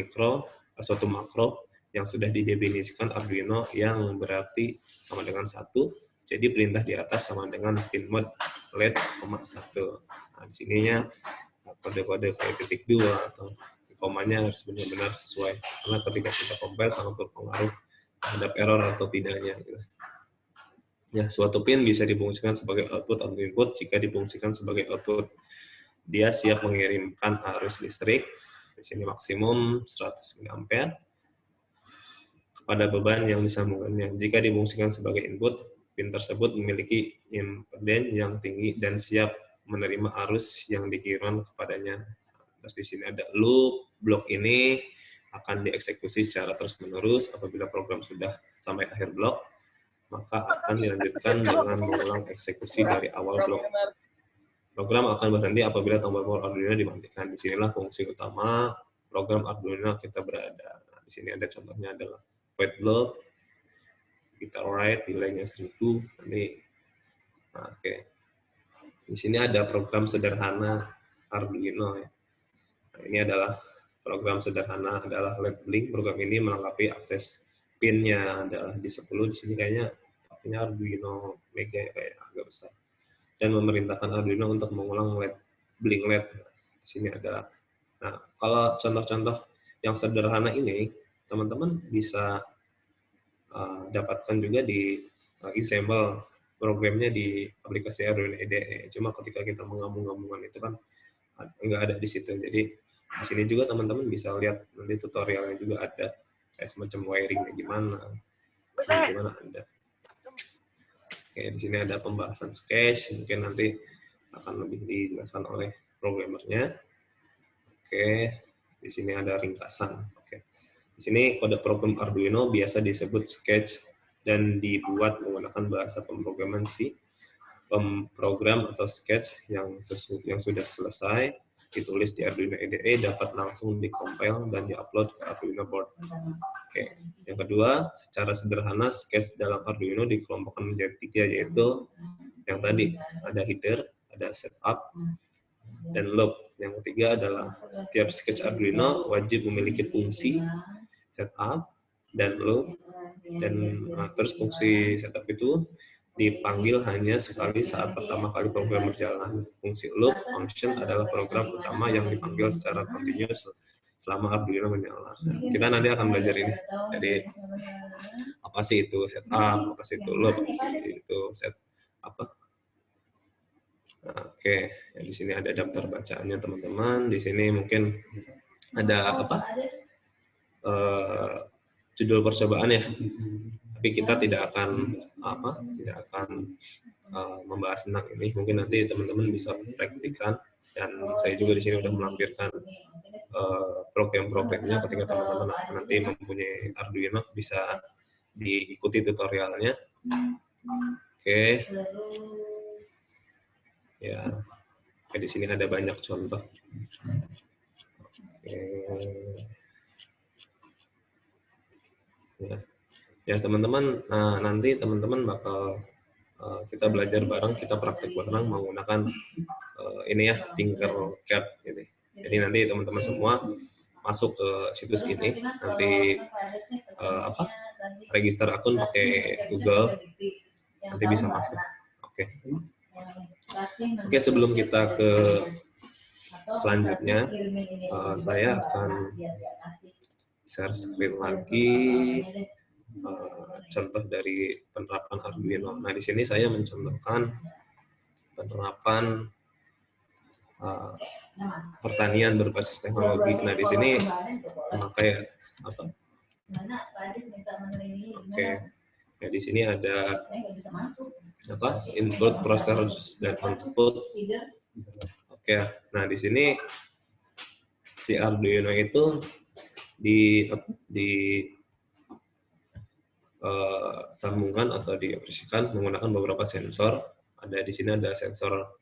makro yang sudah didefinisikan Arduino yang berarti sama dengan 1. Jadi perintah di atas sama dengan pin mode LED, 1. Nah, di sininya kode-kode kayak titik 2 atau komanya harus benar-benar sesuai. Karena ketika kita compile sangat berpengaruh terhadap error atau tidaknya. Ya, suatu pin bisa difungsikan sebagai output atau input. Jika difungsikan sebagai output, dia siap mengirimkan arus listrik. Di sini maksimum 100 mA kepada beban yang disambungkannya. Jika difungsikan sebagai input, pin tersebut memiliki impeden yang tinggi dan siap menerima arus yang dikirimkan kepadanya. Terus di sini ada loop. Blok ini akan dieksekusi secara terus-menerus. Apabila program sudah sampai akhir blok, maka akan dilanjutkan dengan mengulang eksekusi dari awal blok. Program akan berhenti apabila tombol power Arduino dimatikan. Di sinilah fungsi utama program Arduino kita berada. Nah, di sini ada contohnya adalah void loop, kita write delay-nya 1000. Nah, oke. Di sini ada program sederhana Arduino ya. Nah, ini adalah program sederhana adalah labeling. Program ini melengkapi akses pin-nya adalah di 10. Di sini kayaknya pakainya Arduino Mega ya, kayak agak besar. Dan memerintahkan Arduino untuk mengulang labeling LED. Di sini ada. Nah, kalau contoh-contoh yang sederhana ini, teman-teman bisa dapatkan juga di example programnya di aplikasi Arduino IDE. Cuma ketika kita menggabung-gabungkan itu kan nggak ada di situ. Jadi di sini juga teman-teman bisa lihat nanti tutorialnya juga ada, kayak semacam wiringnya gimana ada. Oke, di sini ada pembahasan sketch, mungkin nanti akan lebih dijelaskan oleh programmernya. Oke, di sini ada ringkasan. Oke, di sini kode program Arduino biasa disebut sketch dan dibuat menggunakan bahasa pemrograman C. Pemprogram atau sketch yang sudah selesai ditulis di Arduino IDE dapat langsung dikompil dan diupload ke Arduino board. Oke. Yang kedua, secara sederhana sketch dalam Arduino dikelompokkan menjadi 3, yaitu yang tadi ada header, ada setup, dan loop. Yang ketiga adalah setiap sketch Arduino wajib memiliki fungsi setup dan loop, dan terus fungsi setup itu dipanggil hanya sekali saat pertama kali program berjalan. Fungsi loop function adalah program utama yang dipanggil secara continuous selama Arduino menyala. Kita nanti akan belajar ini. Jadi apa sih itu setup, apa sih itu loop, apa sih itu set apa. Nah, oke, ya, di sini ada daftar bacaannya teman-teman. Di sini mungkin ada apa? Judul percobaan ya. Tapi kita tidak akan membahas tentang ini. Mungkin nanti teman-teman bisa praktikkan, dan saya juga di sini sudah melampirkan program-programnya. Ketika teman-teman nanti mempunyai Arduino bisa diikuti tutorialnya. Oke. Ya. Oke, di sini ada banyak contoh. Oke. Ya teman-teman, nah, nanti teman-teman bakal kita belajar bareng, kita praktek bareng menggunakan ini ya, Tinkercad gitu. Jadi nanti teman-teman semua masuk ke situs ini, nanti register akun pakai Google, nanti bisa masuk. Oke. Oke, sebelum kita ke selanjutnya, saya akan share screen lagi. Contoh dari penerapan Arduino. Nah, di sini saya mencontohkan penerapan pertanian berbasis teknologi. Nah, di sini memakai apa? Oke. Ya, di sini ada apa? Input, process, dan output. Oke. Nah, di sini si Arduino itu sambungkan atau dioperasikan menggunakan beberapa sensor. Ada di sini ada sensor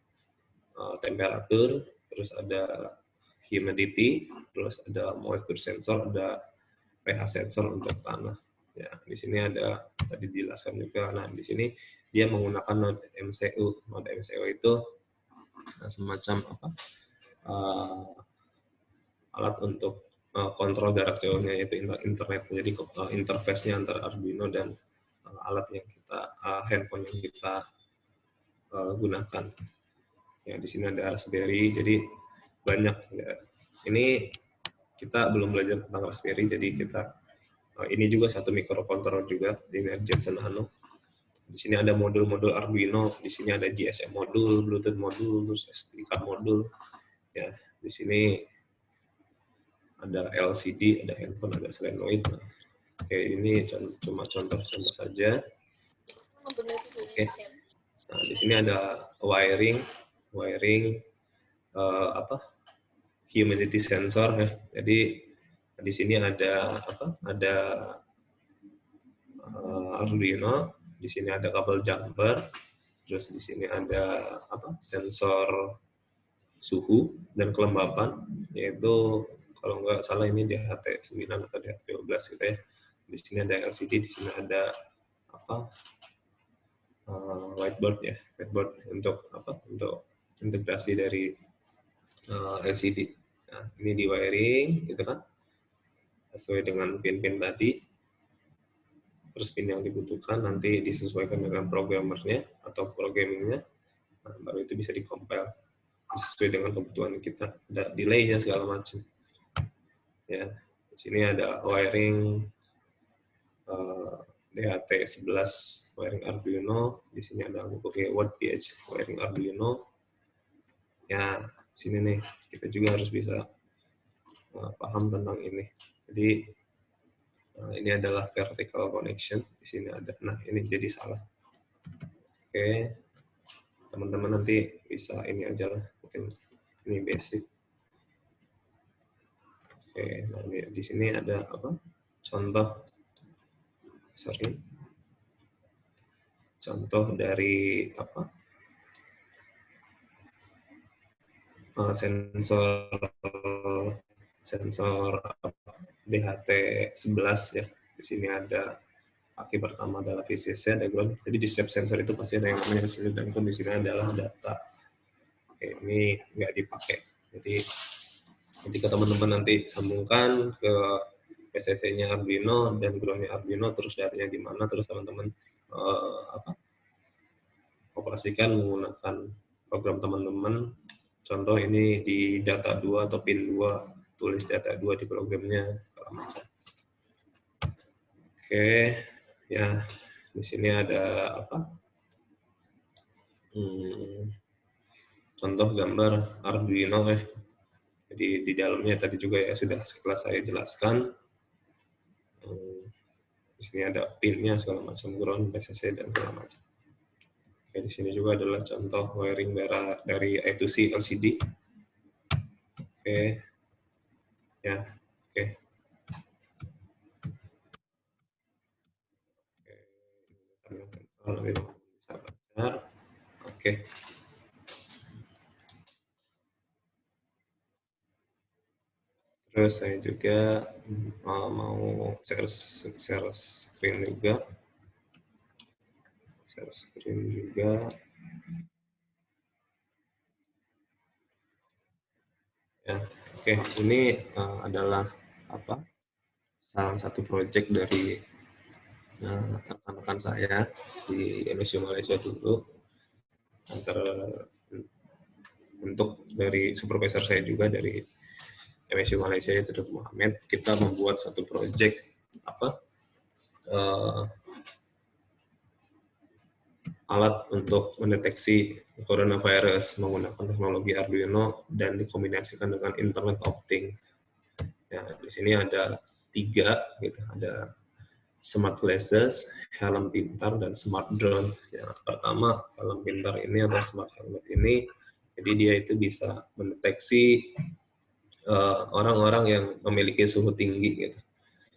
temperatur, terus ada humidity, terus ada moisture sensor, ada pH sensor untuk tanah. Ya, di sini ada tadi dijelaskan juga. Nah, di sini dia menggunakan node MCU. Node MCU itu semacam apa? Alat untuk kontrol jarak jauhnya, yaitu internet. Jadi interface-nya antara Arduino dan alat yang kita handphone yang kita gunakan. Ya, di sini ada Raspberry, jadi banyak. Ya. Ini kita belum belajar tentang Raspberry, jadi kita ini juga satu microcontroller juga, ini Jensen Nano. Di sini ada modul-modul Arduino, di sini ada GSM modul, Bluetooth modul, terus SD card modul. Ya, di sini ada LCD, ada handphone, ada solenoid. Nah, oke, ini cuma contoh-contoh saja. Oke. Nah, di sini ada wiring humidity sensor ya. Jadi di sini ada apa? Ada Arduino, di sini ada kabel jumper, terus di sini ada apa? Sensor suhu dan kelembapan, yaitu kalau nggak salah ini DHT9 atau DHT12 gitu ya. Di sini ada LCD, di sini ada apa? Whiteboard ya, whiteboard untuk apa? Untuk integrasi dari LCD. Nah, ini di wiring, gitu kan? Sesuai dengan pin-pin tadi. Terus pin yang dibutuhkan nanti disesuaikan dengan programmernya atau programmingnya. Nah, baru itu bisa di-compile sesuai dengan kebutuhan kita. Ada delay-nya segala macam. Ya, di sini ada wiring DHT11 wiring Arduino. Di sini ada pakai watt pH wiring Arduino. Ya, sini nih kita juga harus bisa paham tentang ini. Jadi ini adalah vertical connection. Di sini ada. Nah, ini jadi salah. Oke, teman-teman nanti bisa ini aja lah. Mungkin ini basic. Oke, nah di sini ada apa? Contoh dari apa? Sensor DHT11 ya. Di sini ada kaki pertama adalah VCC, ada ground. Jadi di setiap sensor itu pasti ada yang namanya VCC, dan di sini adalah data. Oke, ini nggak dipakai. Jadi ketika teman-teman nanti sambungkan ke PCC-nya Arduino dan ground-nya Arduino, terus datanya di mana, terus teman-teman operasikan menggunakan program teman-teman. Contoh ini di data 2 atau pin 2, tulis data 2 di programnya, segala macam. Oke, ya di sini ada apa? Contoh gambar Arduino ya. Jadi di dalamnya tadi juga ya sudah sekelas saya jelaskan. Di sini ada pinnya segala macam, ground, BCC dan segala macam. Oke, di sini juga adalah contoh wiring dari I2C LCD. Oke, ya, oke. Oke. Terus saya juga mau share screen juga. Share screen juga. Ya, oke. Ini adalah apa? Salah satu project dari rekan-rekan saya di MSU Malaysia dulu. Untuk dari supervisor saya juga dari MSU Malaysia itu Dr. Muhammad, kita membuat satu project alat untuk mendeteksi coronavirus menggunakan teknologi Arduino dan dikombinasikan dengan Internet of Things. Ya, di sini ada 3, gitu. Ada smart glasses, helm pintar, dan smart drone. Yang pertama, helm pintar ini atau smart helmet ini, jadi dia itu bisa mendeteksi orang-orang yang memiliki suhu tinggi, gitu.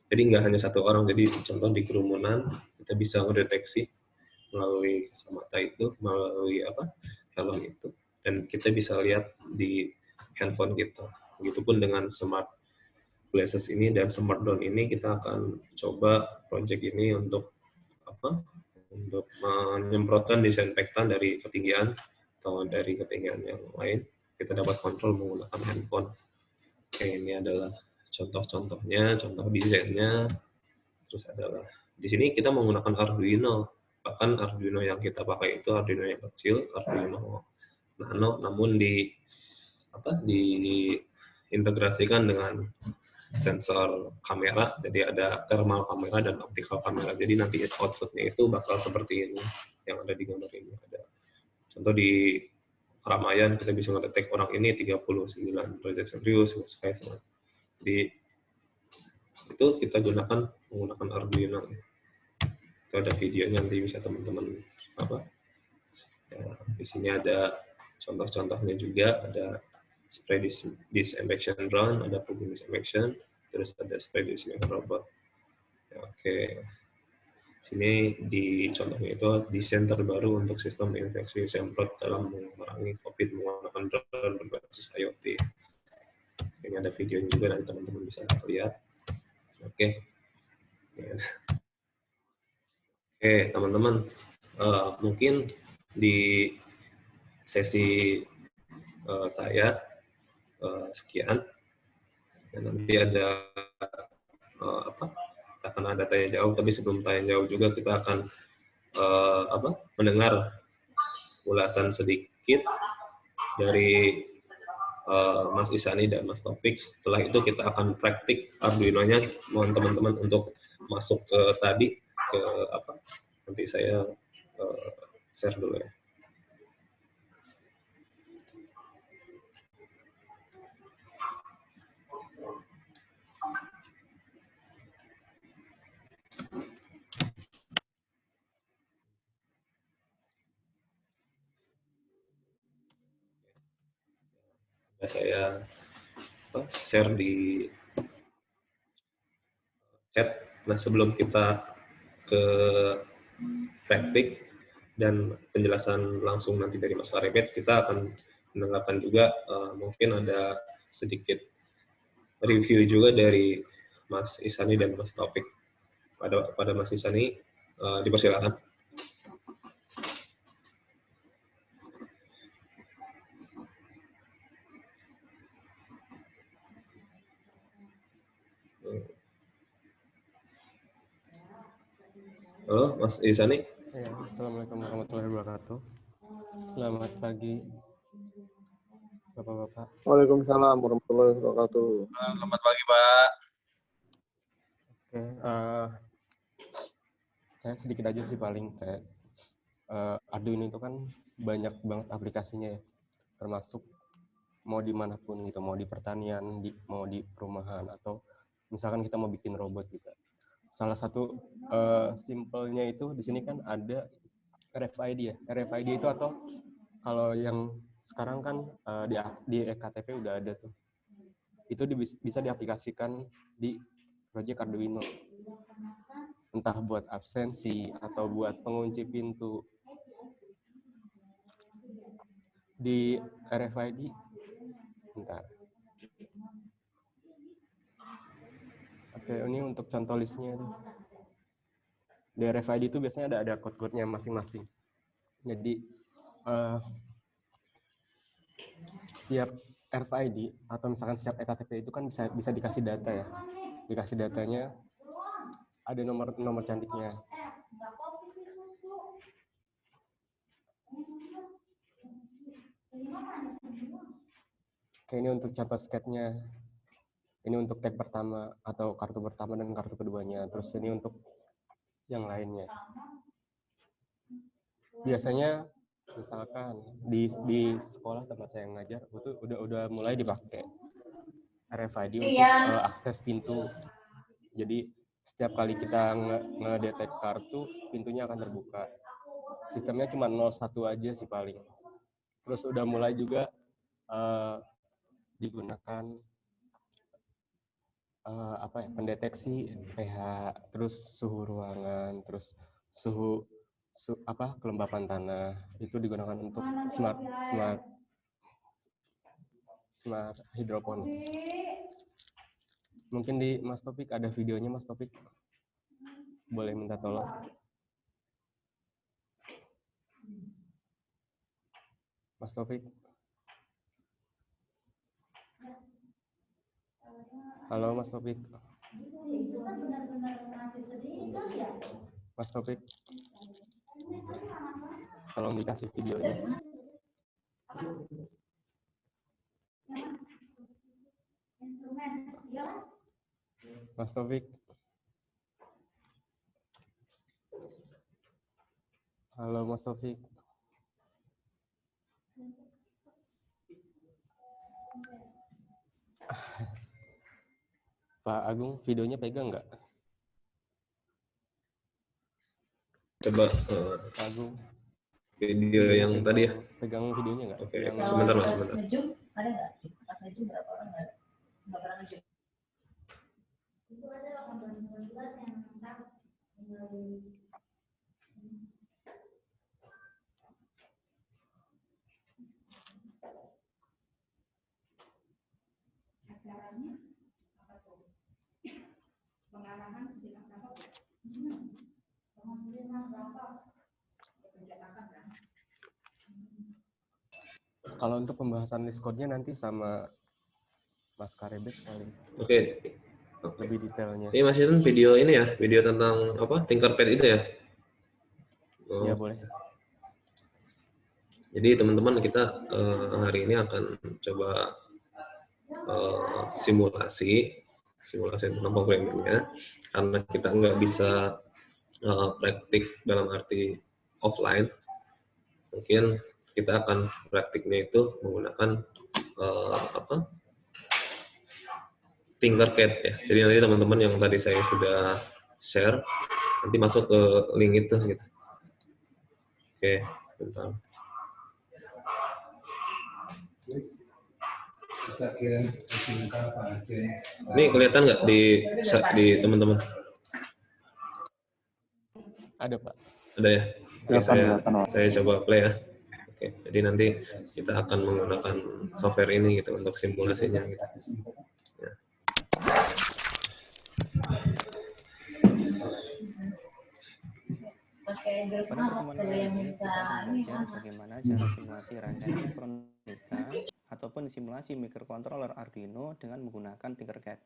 Jadi nggak hanya satu orang, jadi contoh di kerumunan kita bisa mendeteksi melalui kacamata itu, melalui helm itu, dan kita bisa lihat di handphone kita. Begitupun dengan smart glasses ini dan smart drone ini, kita akan coba project ini untuk untuk menyemprotkan disinfektan dari ketinggian atau dari ketinggian yang lain. Kita dapat kontrol menggunakan handphone. Oke, ini adalah contoh-contohnya, contoh desainnya. Terus adalah di sini kita menggunakan Arduino. Bahkan Arduino yang kita pakai itu Arduino yang kecil, Arduino Nano, namun diintegrasikan dengan sensor kamera. Jadi ada thermal kamera dan optical kamera. Jadi nanti outputnya itu bakal seperti ini yang ada di gambar ini. Ada contoh di keramaian kita bisa ngedetek orang ini 39 derajat Celcius. Jadi itu kita menggunakan Arduino. Itu ada videonya, nanti bisa teman-teman ya, di sini ada contoh-contohnya juga, ada spray disinfection drone, ada plugin disinfection, terus ada spray disinfection robot. Ya, oke. Sini di contohnya itu desain terbaru untuk sistem infeksi semprot dalam memerangi COVID menggunakan drone berbasis IoT. Ini ada videonya juga, nanti teman-teman bisa lihat. Oke. Oke, teman-teman, mungkin di sesi saya sekian. Dan nanti ada akan ada tanya jawab, tapi sebelum tanya jawab juga kita akan mendengar ulasan sedikit dari Mas Isani dan Mas Taufik. Setelah itu kita akan praktik Arduino-nya. Mohon teman-teman untuk masuk ke tadi ke nanti saya share dulu ya. Saya share di chat. Nah, sebelum kita ke praktik dan penjelasan langsung nanti dari Mas Farebet, kita akan mendengarkan juga mungkin ada sedikit review juga dari Mas Isani dan Mas Taufik. Pada Mas Isani, dipersilakan. Halo, Mas Isani. Ya, Assalamualaikum warahmatullahi wabarakatuh. Selamat pagi, Bapak-bapak. Waalaikumsalam warahmatullahi wabarakatuh. Selamat pagi, Pak. Oke, saya sedikit aja sih paling kayak Arduino itu kan banyak banget aplikasinya ya, termasuk mau dimanapun gitu, mau di pertanian, mau di perumahan, atau misalkan kita mau bikin robot gitu. Salah satu simpelnya itu di sini kan ada RFID ya. RFID itu atau kalau yang sekarang kan di eKTP udah ada tuh. Itu bisa diaplikasikan di Project Arduino. Entah buat absensi atau buat pengunci pintu. Di RFID, bentar. Oke, ini untuk contoh listnya tuh. Di RFID itu biasanya ada code-code-nya masing-masing. Jadi setiap RFID atau misalkan setiap eKTP itu kan bisa dikasih data ya. Dikasih datanya ada nomor cantiknya. Oke, ini untuk contoh sketnya. Ini untuk tag pertama atau kartu pertama dan kartu keduanya. Terus ini untuk yang lainnya. Biasanya misalkan di sekolah tempat saya ngajar itu udah mulai dipakai RFID untuk akses pintu. Jadi setiap kali kita ngedetek kartu, pintunya akan terbuka. Sistemnya cuma 01 aja sih paling. Terus udah mulai juga digunakan pendeteksi pH, terus suhu ruangan, terus suhu kelembapan tanah. Itu digunakan untuk smart hidroponik. Mungkin di Mas Topik ada videonya, Mas Topik. Boleh minta tolong. Mas Topik. Halo Mas Topik. Mas Topik. Tolong dikasih videonya. Mas Topik. Halo Mas Topik. Pak Agung, videonya pegang nggak? Coba Pak Agung. Video yang tadi ya. Pegang videonya nggak? Oke, sebentar Mas, sebentar. Ngejum, ada nggak? Pas ngejum berapa orang nggak ada? Nggak pernah ngejum. Itu ada 18 yang ntar acaranya apa tuh? Pengarahan tidak apa? Pengarahan berapa? Pencetakan kan? Kalau untuk pembahasan list code-nya nanti sama Mas Karebet kali. Oke. Lebih detailnya. Ini Mas Yun video ini ya, video tentang apa? Tinkerpad itu ya? Oh. Ya boleh. Jadi teman-teman kita hari ini akan coba simulasi tentang programmingnya, karena kita nggak bisa praktik dalam arti offline. Mungkin kita akan praktiknya itu menggunakan Tinkercad ya. Jadi nanti teman-teman yang tadi saya sudah share nanti masuk ke link itu gitu. Oke, sebentar. Ini kelihatan nggak di teman-teman? Ada Pak. Ada ya. Oke, saya coba play ya. Oke, jadi nanti kita akan menggunakan software ini gitu untuk simulasinya gitu. Ya. Pada pertemuan kali ini kita akan belajar bagaimana cara simulasi rangkaian elektronika ataupun simulasi microcontroller Arduino dengan menggunakan Tinkercad.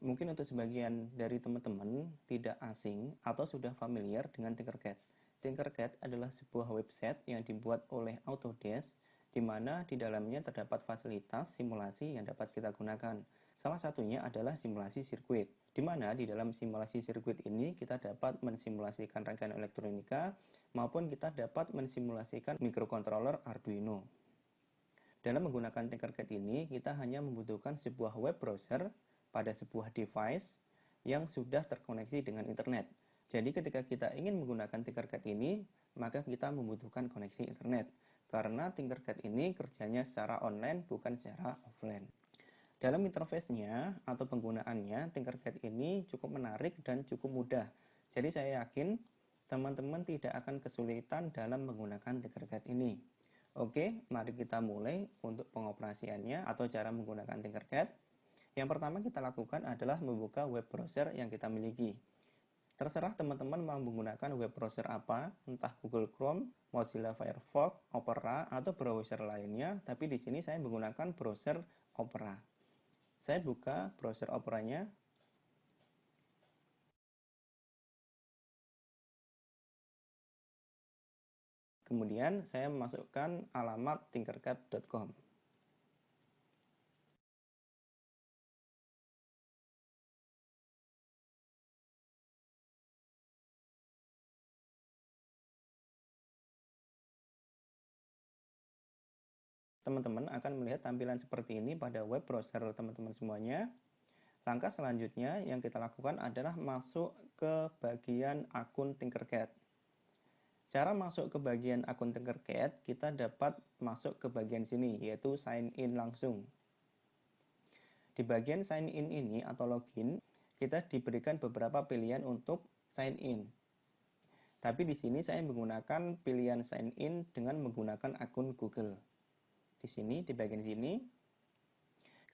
Mungkin untuk sebagian dari teman-teman tidak asing atau sudah familiar dengan Tinkercad. Tinkercad adalah sebuah website yang dibuat oleh Autodesk, di mana di dalamnya terdapat fasilitas simulasi yang dapat kita gunakan. Salah satunya adalah simulasi sirkuit, di mana di dalam simulasi sirkuit ini kita dapat mensimulasikan rangkaian elektronika, maupun kita dapat mensimulasikan microcontroller Arduino. Dalam menggunakan Tinkercad ini, kita hanya membutuhkan sebuah web browser pada sebuah device yang sudah terkoneksi dengan internet. Jadi ketika kita ingin menggunakan Tinkercad ini, maka kita membutuhkan koneksi internet. Karena Tinkercad ini kerjanya secara online, bukan secara offline. Dalam interface-nya atau penggunaannya, Tinkercad ini cukup menarik dan cukup mudah. Jadi saya yakin teman-teman tidak akan kesulitan dalam menggunakan Tinkercad ini. Oke, mari kita mulai untuk pengoperasiannya atau cara menggunakan Tinkercad. Yang pertama kita lakukan adalah membuka web browser yang kita miliki. Terserah teman-teman mau menggunakan web browser apa, entah Google Chrome, Mozilla Firefox, Opera, atau browser lainnya, tapi di sini saya menggunakan browser Opera. Saya buka browser Opera-nya. Kemudian saya memasukkan alamat tinkercad.com. Teman-teman akan melihat tampilan seperti ini pada web browser teman-teman semuanya. Langkah selanjutnya yang kita lakukan adalah masuk ke bagian akun Tinkercad. Cara masuk ke bagian akun Tinkercad, kita dapat masuk ke bagian sini, yaitu sign in langsung. Di bagian sign in ini atau login, kita diberikan beberapa pilihan untuk sign in. Tapi di sini saya menggunakan pilihan sign in dengan menggunakan akun Google. Di sini, di bagian sini,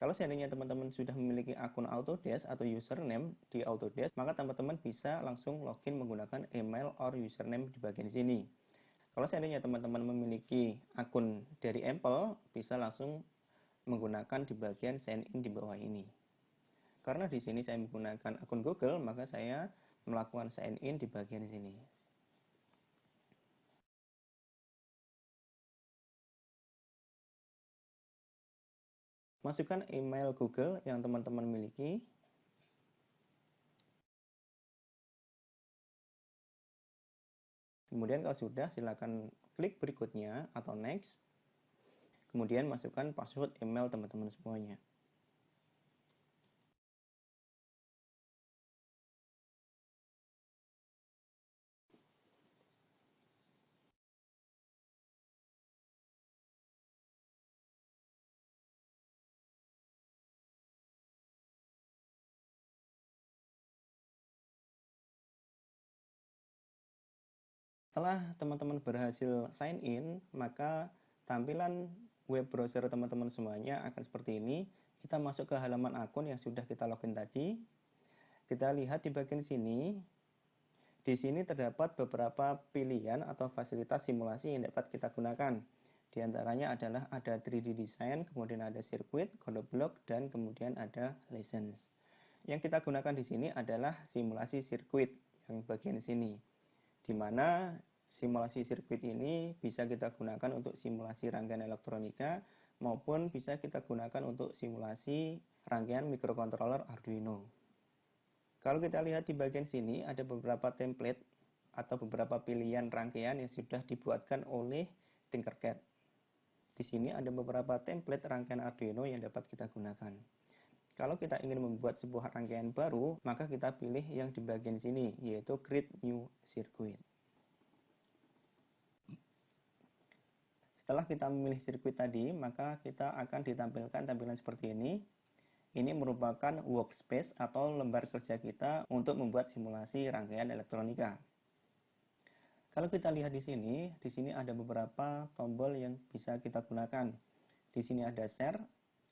kalau seandainya teman-teman sudah memiliki akun Autodesk atau username di Autodesk, maka teman-teman bisa langsung login menggunakan email or username di bagian sini. Kalau seandainya teman-teman memiliki akun dari Apple, bisa langsung menggunakan di bagian sign in di bawah ini. Karena di sini saya menggunakan akun Google, maka saya melakukan sign in di bagian sini. Masukkan email Google yang teman-teman miliki. Kemudian kalau sudah, silakan klik berikutnya atau next. Kemudian masukkan password email teman-teman semuanya. Setelah teman-teman berhasil sign in, maka tampilan web browser teman-teman semuanya akan seperti ini. Kita masuk ke halaman akun yang sudah kita login tadi. Kita lihat di bagian sini. Di sini terdapat beberapa pilihan atau fasilitas simulasi yang dapat kita gunakan. Di antaranya adalah ada 3D design, kemudian ada circuit, code block, dan kemudian ada lessons. Yang kita gunakan di sini adalah simulasi sirkuit yang bagian sini, di mana simulasi sirkuit ini bisa kita gunakan untuk simulasi rangkaian elektronika maupun bisa kita gunakan untuk simulasi rangkaian microcontroller Arduino. Kalau kita lihat di bagian sini ada beberapa template atau beberapa pilihan rangkaian yang sudah dibuatkan oleh Tinkercad. Di sini ada beberapa template rangkaian Arduino yang dapat kita gunakan. Kalau kita ingin membuat sebuah rangkaian baru, maka kita pilih yang di bagian sini, yaitu Create New Circuit. Setelah kita memilih sirkuit tadi, maka kita akan ditampilkan tampilan seperti ini. Ini merupakan workspace atau lembar kerja kita untuk membuat simulasi rangkaian elektronika. Kalau kita lihat di sini ada beberapa tombol yang bisa kita gunakan. Di sini ada share.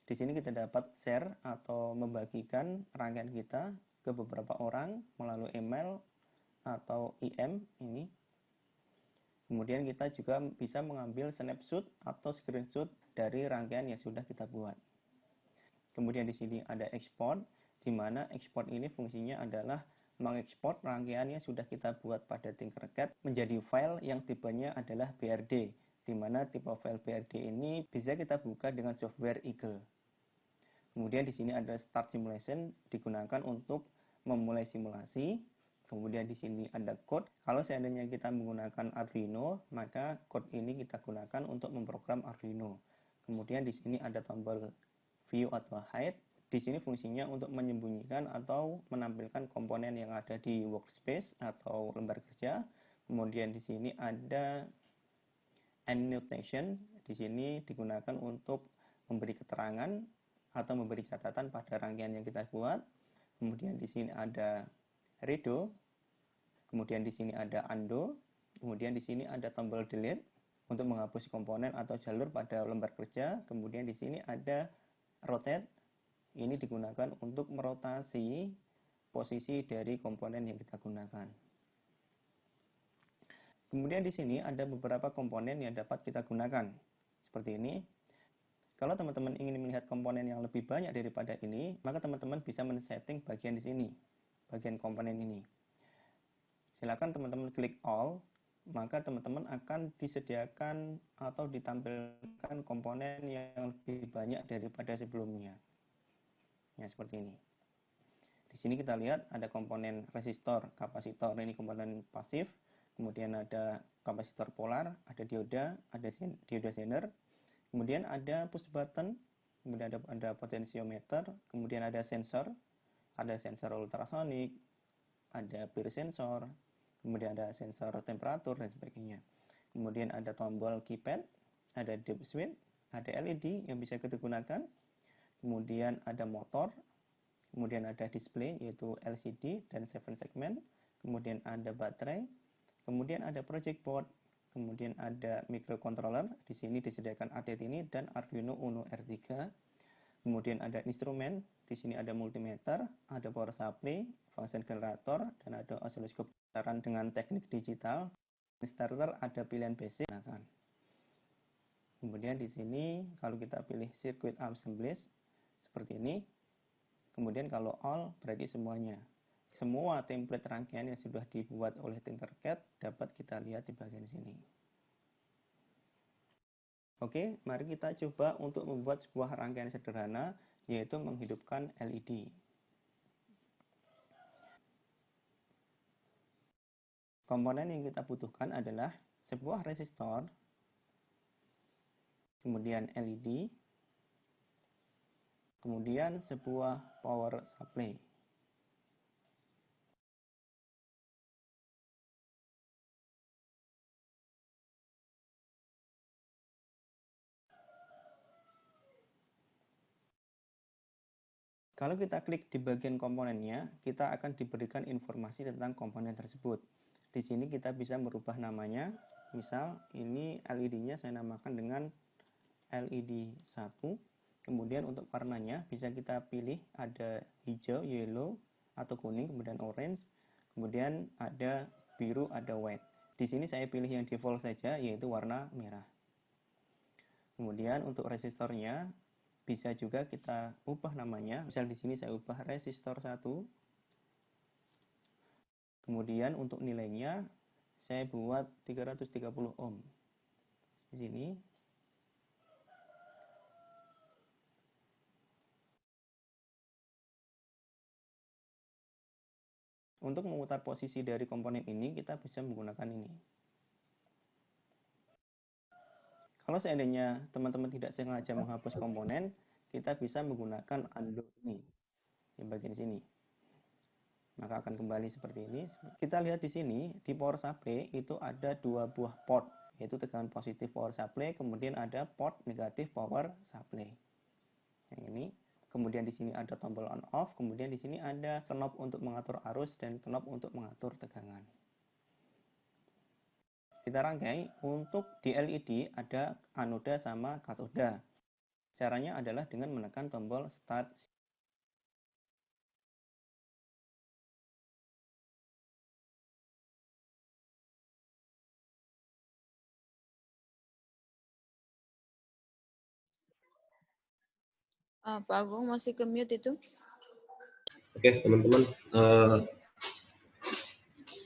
Di sini kita dapat share atau membagikan rangkaian kita ke beberapa orang melalui email atau IM ini. Kemudian kita juga bisa mengambil snapshot atau screenshot dari rangkaian yang sudah kita buat. Kemudian di sini ada export, di mana export ini fungsinya adalah mengekspor rangkaian yang sudah kita buat pada Tinkercad menjadi file yang tipenya adalah BRD, di mana tipe file BRD ini bisa kita buka dengan software Eagle. Kemudian di sini ada Start Simulation, digunakan untuk memulai simulasi. Kemudian di sini ada code. Kalau seandainya kita menggunakan Arduino, maka code ini kita gunakan untuk memprogram Arduino. Kemudian di sini ada tombol view atau hide. Di sini fungsinya untuk menyembunyikan atau menampilkan komponen yang ada di workspace atau lembar kerja. Kemudian di sini ada annotation. Di sini digunakan untuk memberi keterangan atau memberi catatan pada rangkaian yang kita buat. Kemudian di sini ada redo. Kemudian di sini ada undo, kemudian di sini ada tombol delete untuk menghapus komponen atau jalur pada lembar kerja. Kemudian di sini ada rotate, ini digunakan untuk merotasi posisi dari komponen yang kita gunakan. Kemudian di sini ada beberapa komponen yang dapat kita gunakan, seperti ini. Kalau teman-teman ingin melihat komponen yang lebih banyak daripada ini, maka teman-teman bisa men-setting bagian di sini, bagian komponen ini. Silakan teman-teman klik all, maka teman-teman akan disediakan atau ditampilkan komponen yang lebih banyak daripada sebelumnya. Ya, seperti ini. Di sini kita lihat ada komponen resistor, kapasitor, ini komponen pasif, kemudian ada kapasitor polar, ada dioda, ada dioda zener, kemudian ada push button, kemudian ada potensiometer, kemudian ada sensor ultrasonik, ada peer sensor, kemudian ada sensor temperatur dan sebagainya. Kemudian ada tombol keypad, ada dip switch, ada LED yang bisa kita gunakan. Kemudian ada motor, kemudian ada display yaitu LCD dan 7 segmen, kemudian ada baterai, kemudian ada project board, kemudian ada microcontroller. Di sini disediakan ATT ini dan Arduino Uno R3. Kemudian ada instrumen, di sini ada multimeter, ada power supply, function generator, dan ada oscilloscope dengan teknik digital. Di starter ada pilihan basic. Kemudian di sini kalau kita pilih circuit assemblies seperti ini. Kemudian kalau all berarti semuanya. Semua template rangkaian yang sudah dibuat oleh Tinkercad dapat kita lihat di bagian sini. Oke, mari kita coba untuk membuat sebuah rangkaian sederhana, yaitu menghidupkan LED. Komponen yang kita butuhkan adalah sebuah resistor, kemudian LED, kemudian sebuah power supply. Kalau kita klik di bagian komponennya, kita akan diberikan informasi tentang komponen tersebut. Di sini kita bisa merubah namanya. Misal ini LED-nya saya namakan dengan LED 1. Kemudian untuk warnanya bisa kita pilih ada hijau, yellow, atau kuning, kemudian orange. Kemudian ada biru, ada white. Di sini saya pilih yang default saja, yaitu warna merah. Kemudian untuk resistornya bisa juga kita ubah namanya. Misal di sini saya ubah resistor 1. Kemudian untuk nilainya saya buat 330 ohm. Di sini. Untuk memutar posisi dari komponen ini kita bisa menggunakan ini. Kalau seandainya teman-teman tidak sengaja menghapus komponen, kita bisa menggunakan undo ini di bagian sini. Maka akan kembali seperti ini. Kita lihat di sini, di power supply itu ada dua buah port, yaitu tegangan positif power supply, kemudian ada port negatif power supply. Yang ini. Kemudian di sini ada tombol on off, kemudian di sini ada knob untuk mengatur arus dan knob untuk mengatur tegangan. Kita rangkai, untuk di LED ada anoda sama katoda. Caranya adalah dengan menekan tombol start. Pak Agung masih ke mute itu? Oke, teman-teman.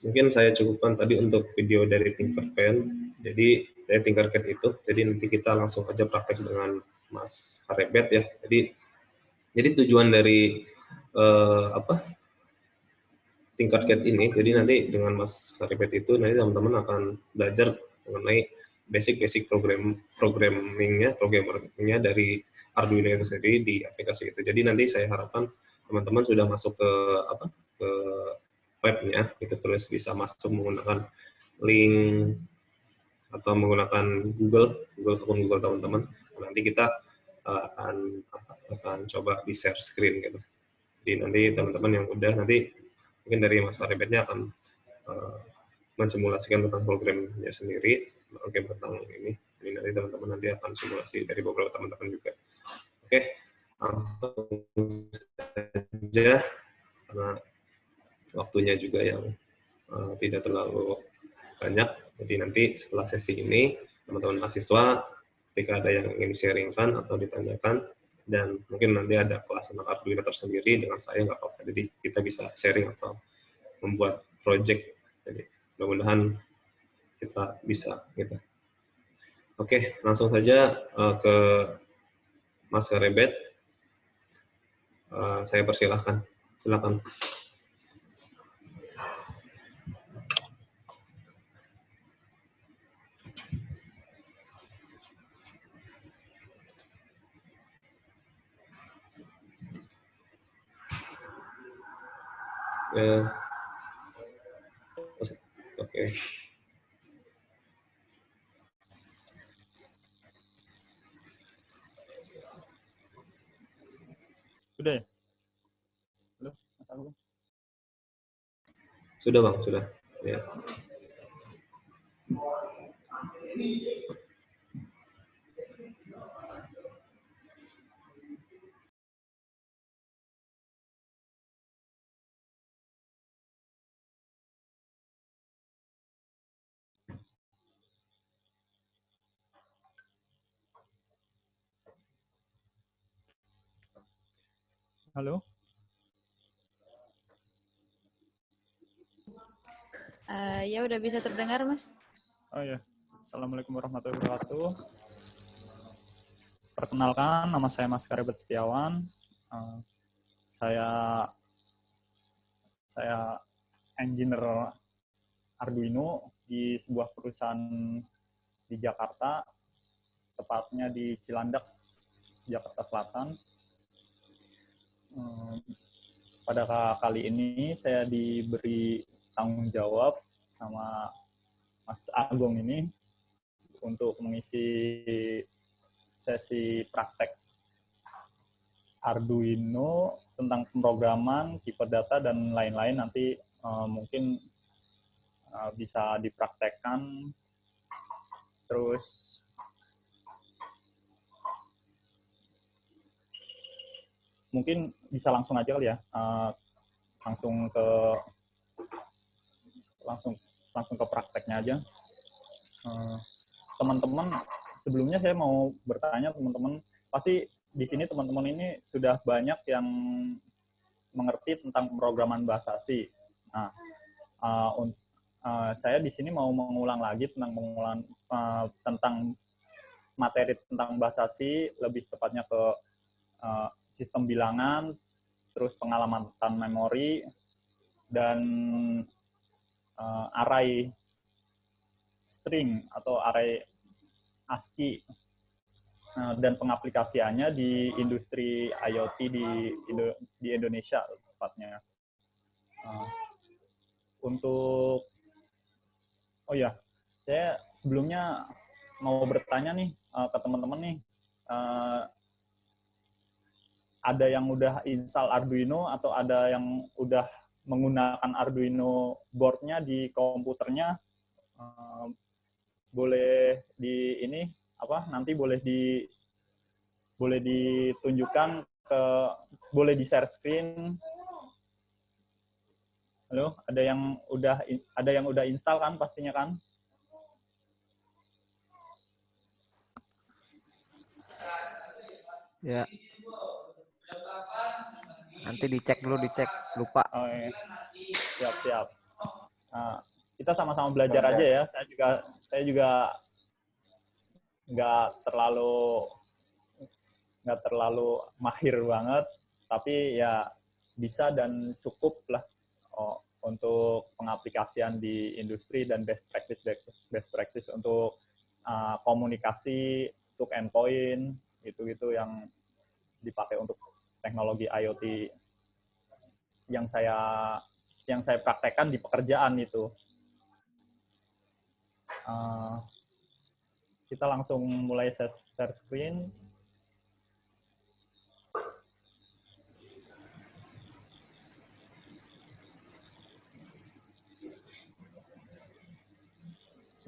mungkin saya cukupkan tadi untuk video dari Tinkercad. Jadi dari Tinkercad itu, jadi nanti kita langsung aja praktek dengan Mas Harebet ya. Jadi tujuan dari Tinkercad ini, jadi nanti dengan Mas Harebet itu nanti teman-teman akan belajar mengenai basic programmingnya dari Arduino itu sendiri di aplikasi itu. Jadi nanti saya harapkan teman-teman sudah masuk ke webnya, itu terus bisa masuk menggunakan link atau menggunakan Google akun Google teman-teman. Nanti kita akan coba di share screen gitu. Jadi nanti teman-teman yang udah nanti mungkin dari Mas Harebetnya akan mensimulasikan tentang programnya sendiri, program tentang ini. Jadi nanti teman-teman nanti akan simulasi dari beberapa teman-teman juga. Oke, langsung saja karena waktunya juga yang tidak terlalu banyak. Jadi nanti setelah sesi ini teman-teman mahasiswa ketika ada yang ingin sharingkan atau ditanyakan, dan mungkin nanti ada kelas tentang Arduino tersendiri dengan saya, nggak apa-apa. Jadi kita bisa sharing atau membuat project. Jadi mudah-mudahan kita bisa gitu. Oke, langsung saja ke Mas Harebet. Saya persilahkan. Silakan. Oke. Sudah ya? Sudah Bang, sudah. Ya. Halo? Ya udah bisa terdengar, Mas. Oh ya, Assalamualaikum warahmatullahi wabarakatuh. Perkenalkan, nama saya Mas Harebet Setiawan. Saya engineer Arduino di sebuah perusahaan di Jakarta, tepatnya di Cilandak, Jakarta Selatan. Pada kali ini saya diberi tanggung jawab sama Mas Agung ini untuk mengisi sesi praktek Arduino tentang pemrograman, tipe data, dan lain-lain. Nanti mungkin bisa dipraktekkan. Terus mungkin bisa langsung aja kali ya, langsung ke prakteknya aja. Teman-teman, sebelumnya saya mau bertanya, teman-teman pasti di sini teman-teman ini sudah banyak yang mengerti tentang pemrograman bahasa C. Nah, saya di sini mau mengulang lagi tentang materi tentang bahasa C, lebih tepatnya ke sistem bilangan, terus pengalamatan memori, dan array string atau array ASCII, dan pengaplikasiannya di industri IoT di Indonesia tepatnya. Saya sebelumnya mau bertanya nih ke teman-teman nih, ada yang udah install Arduino atau ada yang udah menggunakan Arduino board-nya di komputernya? Boleh nanti boleh ditunjukkan boleh di share screen. Halo, ada yang udah install kan pastinya kan? Ya. Nanti dicek lupa. Oh, iya. Siap. kita sama-sama belajar aja ya. Saya juga nggak terlalu mahir banget, tapi ya bisa dan cukup lah untuk pengaplikasian di industri dan best practice untuk komunikasi, untuk endpoint, gitu-gitu yang dipakai untuk teknologi IoT yang saya praktekkan di pekerjaan itu. Kita langsung mulai share screen.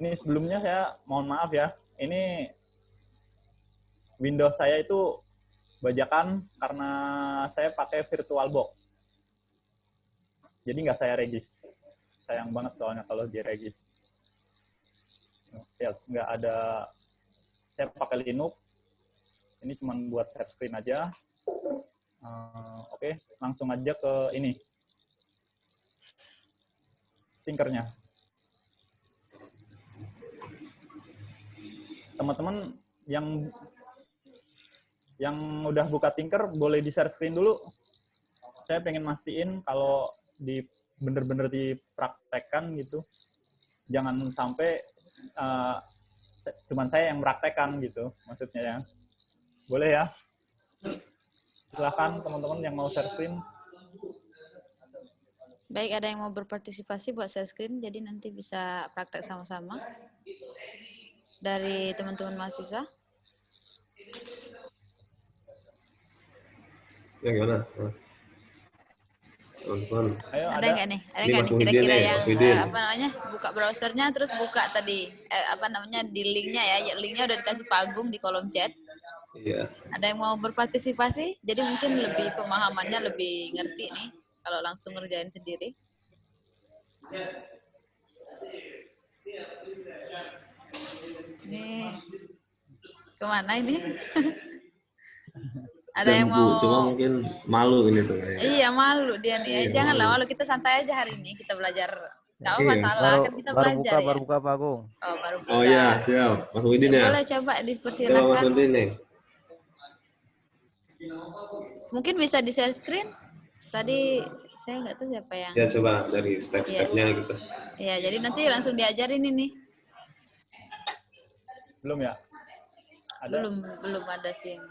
Ini sebelumnya saya mohon maaf ya, ini Windows saya itu bajakan karena saya pakai VirtualBox. Jadi nggak saya regis. Sayang banget soalnya kalau di regis. Ya, nggak ada, saya pakai Linux. Ini cuma buat share screen aja. Oke, langsung aja ke ini. Tinkernya. Teman-teman yang udah buka Tinker boleh di share screen dulu. Saya pengen mastiin kalau bener-bener dipraktekkan gitu. Jangan sampai cuman saya yang praktekkan gitu, maksudnya ya. Boleh ya? Silahkan teman-teman yang mau share screen. Baik, ada yang mau berpartisipasi buat share screen, jadi nanti bisa praktek sama-sama dari teman-teman mahasiswa. Ya gimana? Teman-teman. Ada nggak nih? Ada Ini nggak Mas nih Muhyiddin kira-kira nih, yang Mas Muhyiddin. buka browsernya terus buka tadi di linknya ya, linknya udah dikasih Pak Agung di kolom chat. Iya. Ada yang mau berpartisipasi? Jadi mungkin lebih pemahamannya lebih ngerti nih kalau langsung ngerjain sendiri. Ini kemana ini? Ada yang mau? Cuma mungkin malu ini tuh kayaknya. Iya, malu dia nih. Iya, Janganlah malu. malu, kita santai aja hari ini. Kita belajar. Nggak apa Iya. masalah, kan kita belajar ya. Baru buka Pak Agung. Oh, baru buka. Oh iya, siap. Mas Muhyiddin ya? Boleh coba Coba Mas dipersilakan. Muhyiddin nih. Mungkin bisa di share screen. Tadi saya nggak tahu siapa yang. Ya coba dari step-stepnya gitu. Iya, jadi nanti langsung diajarin ini. Belum ya? Ada? Belum ada sih yang.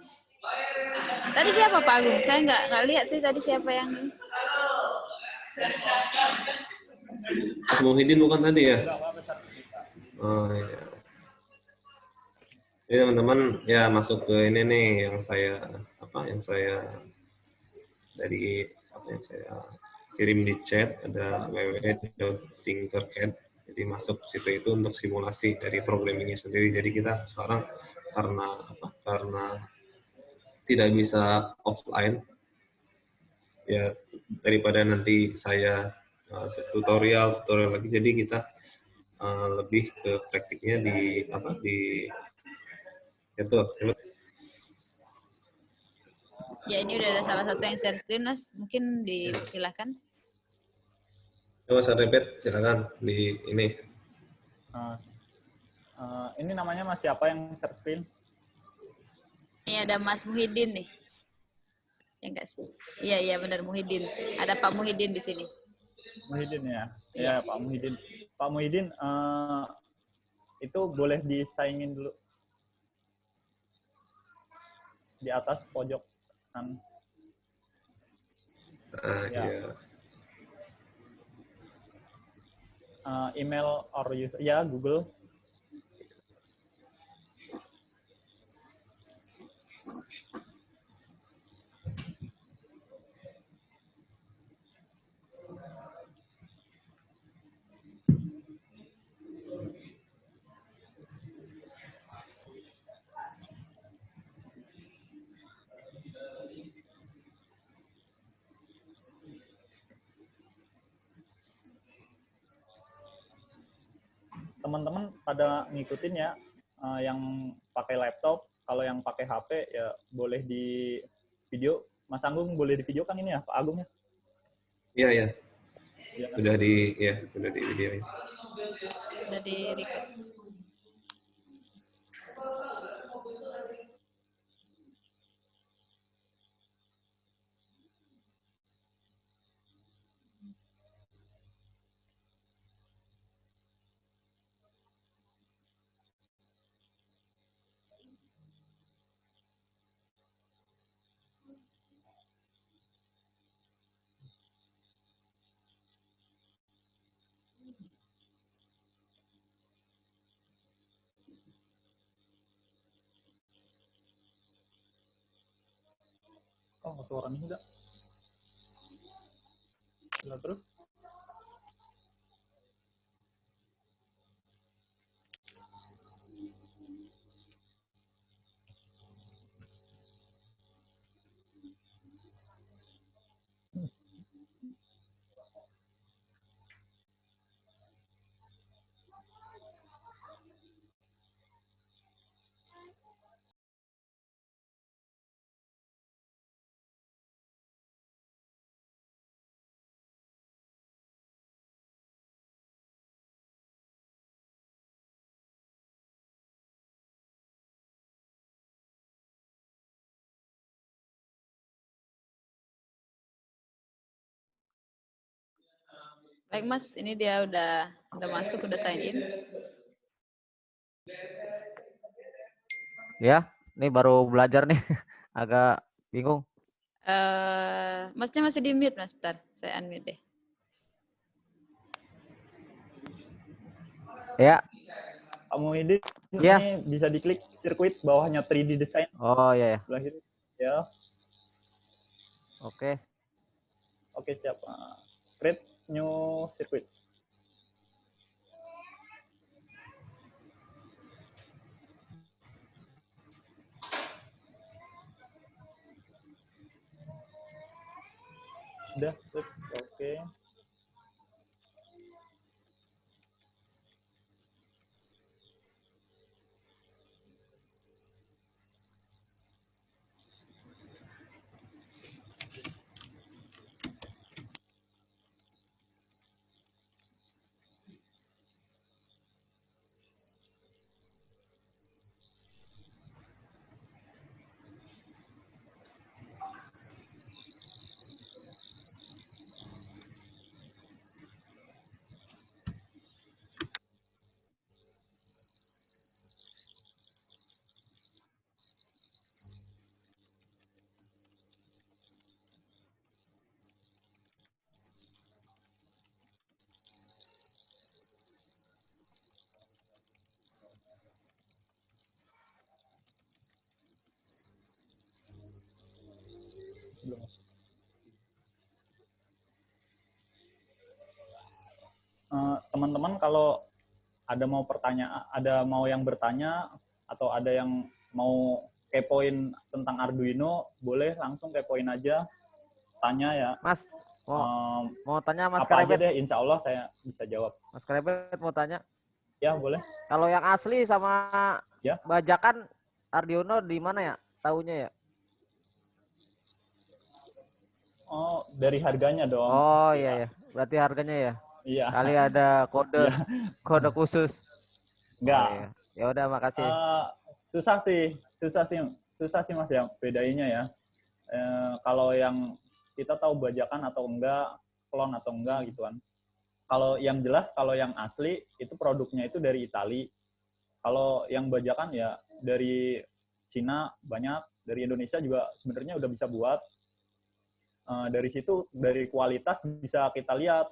Tadi siapa Pak Agung? Saya nggak lihat sih tadi siapa yang ini. Mas Muhyiddin bukan tadi ya? Oh iya. Ini teman-teman ya masuk ke ini nih yang saya kirim di chat, ada www.tinkercad. Jadi masuk situ itu untuk simulasi dari programmingnya sendiri. Jadi kita sekarang karena tidak bisa offline, ya daripada nanti saya tutorial lagi, jadi kita lebih ke praktiknya di itu. Ya, ini udah ada salah satu yang share screen, Mas. Mungkin dipersilakan. Mas Arifet, silakan di ini. Ini namanya Mas siapa yang share screen? Ini ada Mas Muhyiddin nih. Ya enggak sih? Iya benar Muhyiddin. Ada Pak Muhyiddin di sini. Muhyiddin ya. Iya, Pak Muhyiddin. Pak Muhyiddin itu boleh disaingin dulu. Di atas pojok kanan. Ya. Iya. Email or user, ya Google. Teman-teman pada ngikutin ya, yang pakai laptop, kalau yang pakai HP ya boleh di video. Mas Agung boleh di video kan ini ya, Pak Agung ya? Iya. Sudah di videoin. Udah di record. Oh, suaranya enggak. Lah terus? Baik Mas, ini dia udah masuk, udah sign in. Ya, ini baru belajar nih, agak bingung. Masnya masih di mute Mas, bentar. Saya unmute deh. Ya. Kamu ini Ya. bisa diklik sirkuit bawahnya 3D design. Oh iya ya. Sebelah kiri. Ya. Oke. Oke, siap. Create new circuit. Sudah, oke. Teman-teman kalau ada mau yang bertanya atau ada yang mau kepoin tentang Arduino, boleh langsung kepoin aja, tanya ya. Mas, mau tanya Mas apa Karebet? aja deh, insya Allah saya bisa jawab. Mas Karebet mau tanya? Ya, boleh. Kalau yang asli sama ya, bajakan Arduino di mana ya? Tahunya ya? Oh, dari harganya dong. Oh iya ya, berarti harganya ya? Iya. Kali ada kode, kode khusus. Enggak. Oh, iya. Ya udah, makasih. Susah sih Mas ya bedainnya ya. Kalau yang kita tahu bajakan atau enggak, klon atau enggak gitu kan. Kalau yang jelas, kalau yang asli itu produknya itu dari Itali. Kalau yang bajakan ya dari Cina banyak, dari Indonesia juga sebenarnya udah bisa buat. Dari situ, dari kualitas bisa kita lihat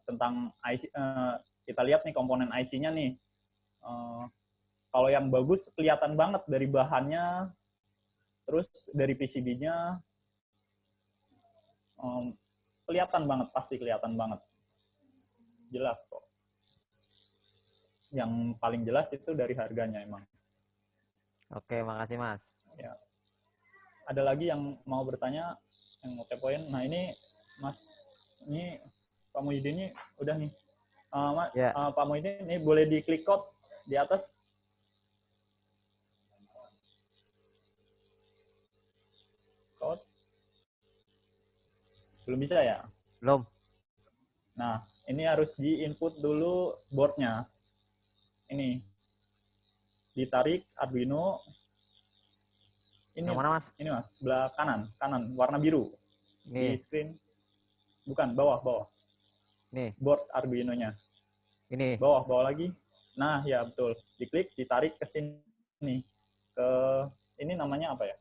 tentang IC, kita lihat nih komponen IC-nya nih. Kalau yang bagus kelihatan banget dari bahannya, terus dari PCB-nya kelihatan banget, pasti kelihatan banget. Jelas kok. Yang paling jelas itu dari harganya emang. Oke, makasih Mas. Ya. Ada lagi yang mau bertanya, yang mau kepoin? Nah ini Mas, ini Pak Muhyiddin ini udah nih. Pak Muhyiddin ini boleh diklik code di atas. Code. Belum bisa ya? Belum. Nah, ini harus di-input dulu boardnya. Ini. Ditarik Arduino. Ini, Yang mana, Mas? ini Mas, sebelah kanan, warna biru. Di Nih, screen. Bukan, bawah. nih, Board Arduino-nya. ini. Bawah lagi. Nah, ya betul. Diklik, ditarik ke sini. Ke ini namanya apa ya?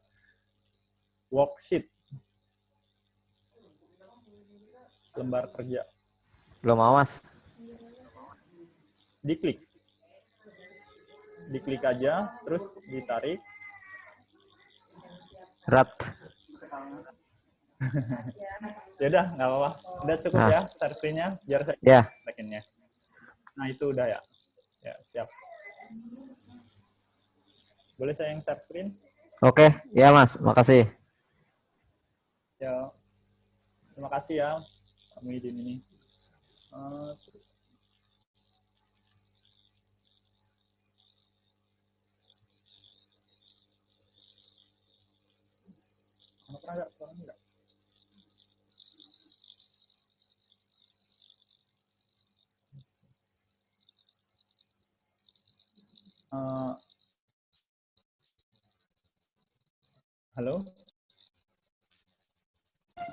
Worksheet. Lembar kerja. Belum mau, Mas. Diklik aja, terus ditarik. Rat. Ya udah, nggak apa-apa. Udah cukup Nah. ya share screen-nya, biar saya Ya. tekinnya. Nah, itu udah ya. Ya, siap. Boleh saya yang share screen? Oke, ya Mas, makasih. Ya. Terima kasih ya, Pak Muhyiddin ini. Pernah nggak? Suara nggak? Halo?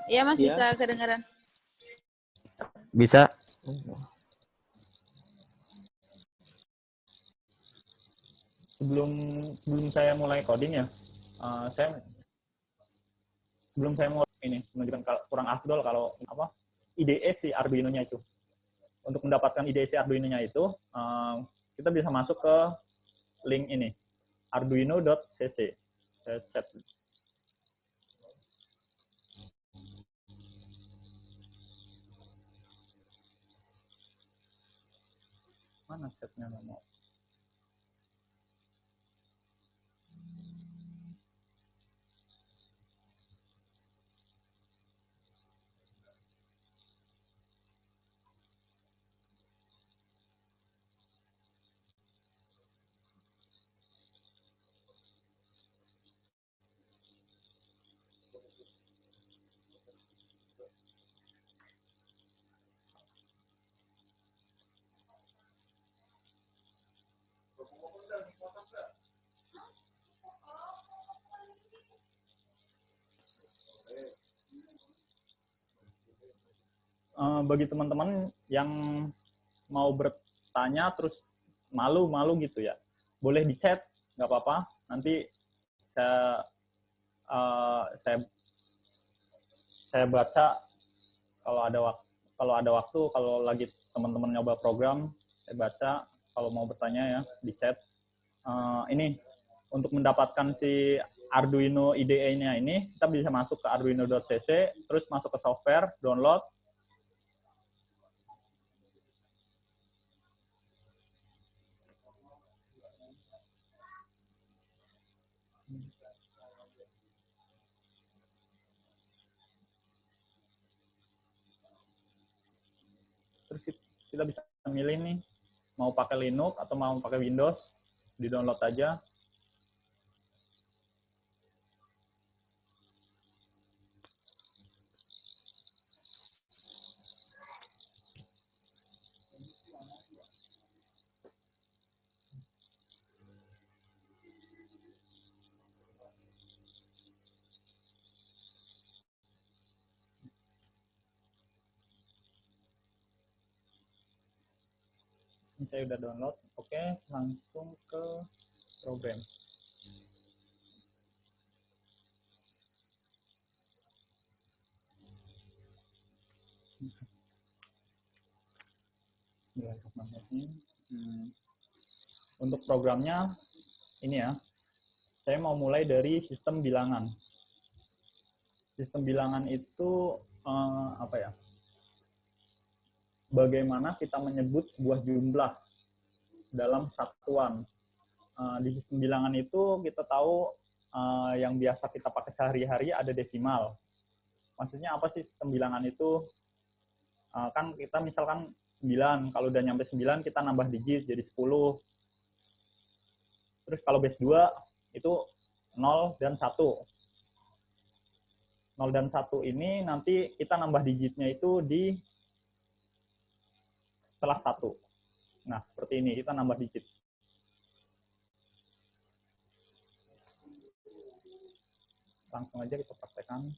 Iya Mas, Iya. bisa kedengaran. Bisa. Sebelum saya mulai coding ya, sebelum saya mulai ini menunjukkan kurang afdol kalau apa IDE si Arduino-nya itu. Untuk mendapatkan IDE si Arduino-nya itu, kita bisa masuk ke link ini, arduino.cc. Saya chat. Mana chatnya nggak mau? Bagi teman-teman yang mau bertanya terus malu gitu ya, boleh di chat, nggak apa-apa. Nanti saya baca kalau ada waktu, kalau lagi teman-teman nyoba program, saya baca. Kalau mau bertanya ya di chat. Ini untuk mendapatkan si Arduino IDE-nya ini, kita bisa masuk ke arduino.cc, terus masuk ke software, download. Terus kita bisa milih nih, mau pakai Linux atau mau pakai Windows, di download aja. Ini saya udah download, oke, langsung ke program. Untuk programnya ini ya, saya mau mulai dari sistem bilangan. Sistem bilangan itu apa ya? Bagaimana kita menyebut sebuah jumlah dalam satuan. Di sistem bilangan itu kita tahu yang biasa kita pakai sehari-hari ada desimal. Maksudnya apa sih sistem bilangan itu? Kan kita misalkan 9, kalau udah nyampe 9 kita nambah digit jadi 10. Terus kalau base 2 itu 0 dan 1. 0 dan 1 ini nanti kita nambah digitnya itu di setelah 1. Nah, seperti ini, kita nambah digit. Langsung aja kita praktekkan.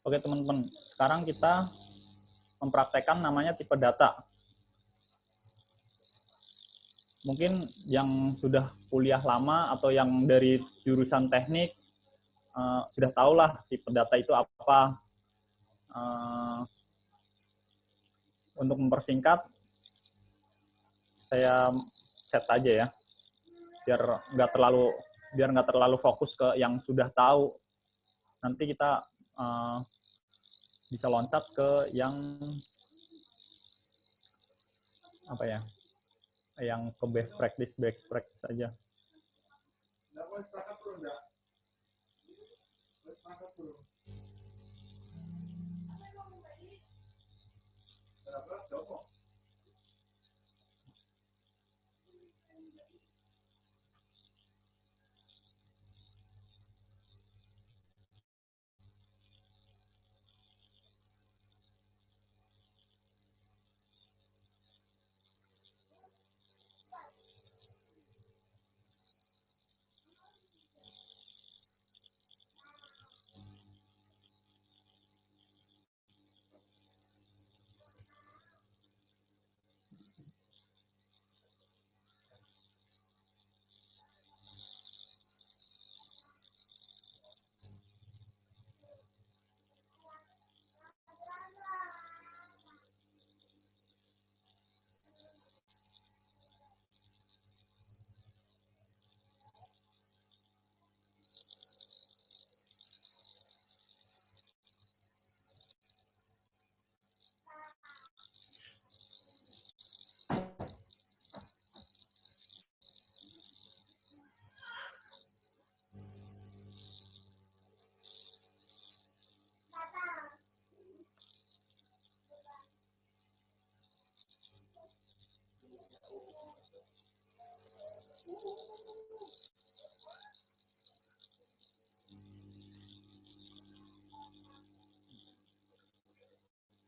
Oke teman-teman, sekarang kita mempraktekkan namanya tipe data. Mungkin yang sudah kuliah lama atau yang dari jurusan teknik sudah tahulah tipe data itu apa. Untuk mempersingkat, saya set aja ya, biar nggak terlalu fokus ke yang sudah tahu. Nanti kita bisa loncat ke yang apa ya, yang ke best practice aja.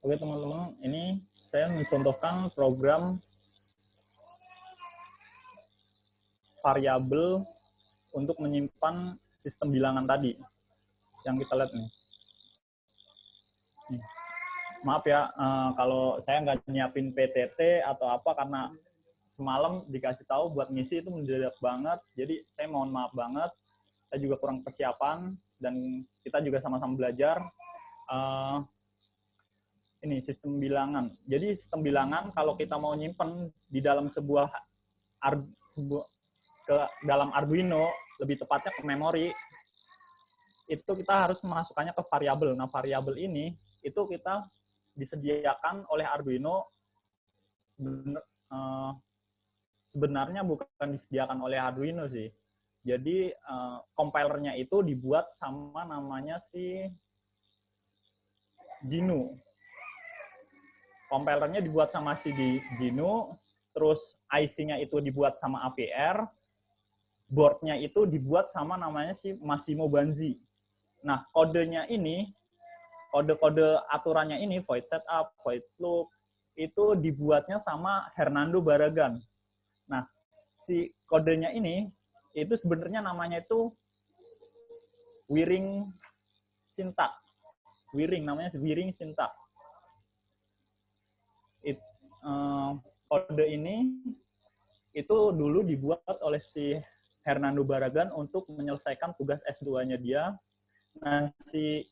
Oke teman-teman, ini saya mencontohkan program variabel untuk menyimpan sistem bilangan tadi yang kita lihat nih. Maaf ya kalau saya nggak nyiapin PTT atau apa karena semalam dikasih tahu buat ngisi itu mendadak banget. Jadi saya mohon maaf banget. Saya juga kurang persiapan dan kita juga sama-sama belajar. Ini sistem bilangan. Jadi sistem bilangan kalau kita mau nyimpen di dalam dalam Arduino, lebih tepatnya ke memori, itu kita harus memasukkannya ke variabel. Nah, variabel ini itu kita disediakan oleh Arduino, sebenarnya bukan disediakan oleh Arduino sih. Jadi compilernya itu dibuat sama namanya si GNU. Compilernya dibuat sama si GNU, terus IC-nya itu dibuat sama AVR, board-nya itu dibuat sama namanya si Massimo Banzi. Nah, kodenya ini, kode-kode aturannya ini, void setup, void loop, itu dibuatnya sama Hernando Barragan. Nah, si kodenya ini, itu sebenarnya namanya itu Wiring Syntax. Namanya Wiring Syntax. Kode ini itu dulu dibuat oleh si Hernando Barragan untuk menyelesaikan tugas S2-nya dia. Nah, si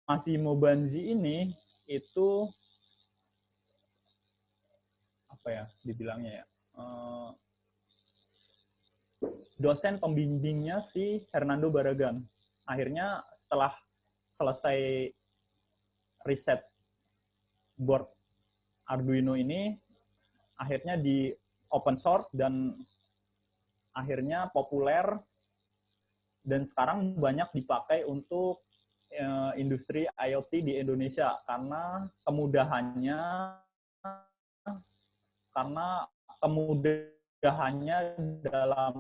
Massimo Banzi ini itu apa ya dibilangnya ya, dosen pembimbingnya si Hernando Barragan. Akhirnya setelah selesai riset board Arduino ini, akhirnya di open source dan akhirnya populer dan sekarang banyak dipakai untuk industri IoT di Indonesia karena kemudahannya dalam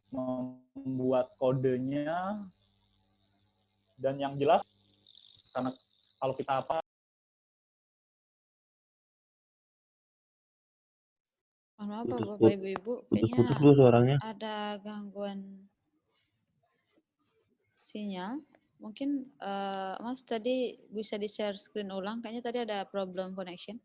membuat kodenya, dan yang jelas karena kalau kita Mohon maaf Pak, Bapak Putus-putus Ibu-Ibu, putus-putus kayaknya dulu suaranya. ada gangguan sinyal. Mungkin Mas tadi bisa di-share screen ulang, kayaknya tadi ada problem connection.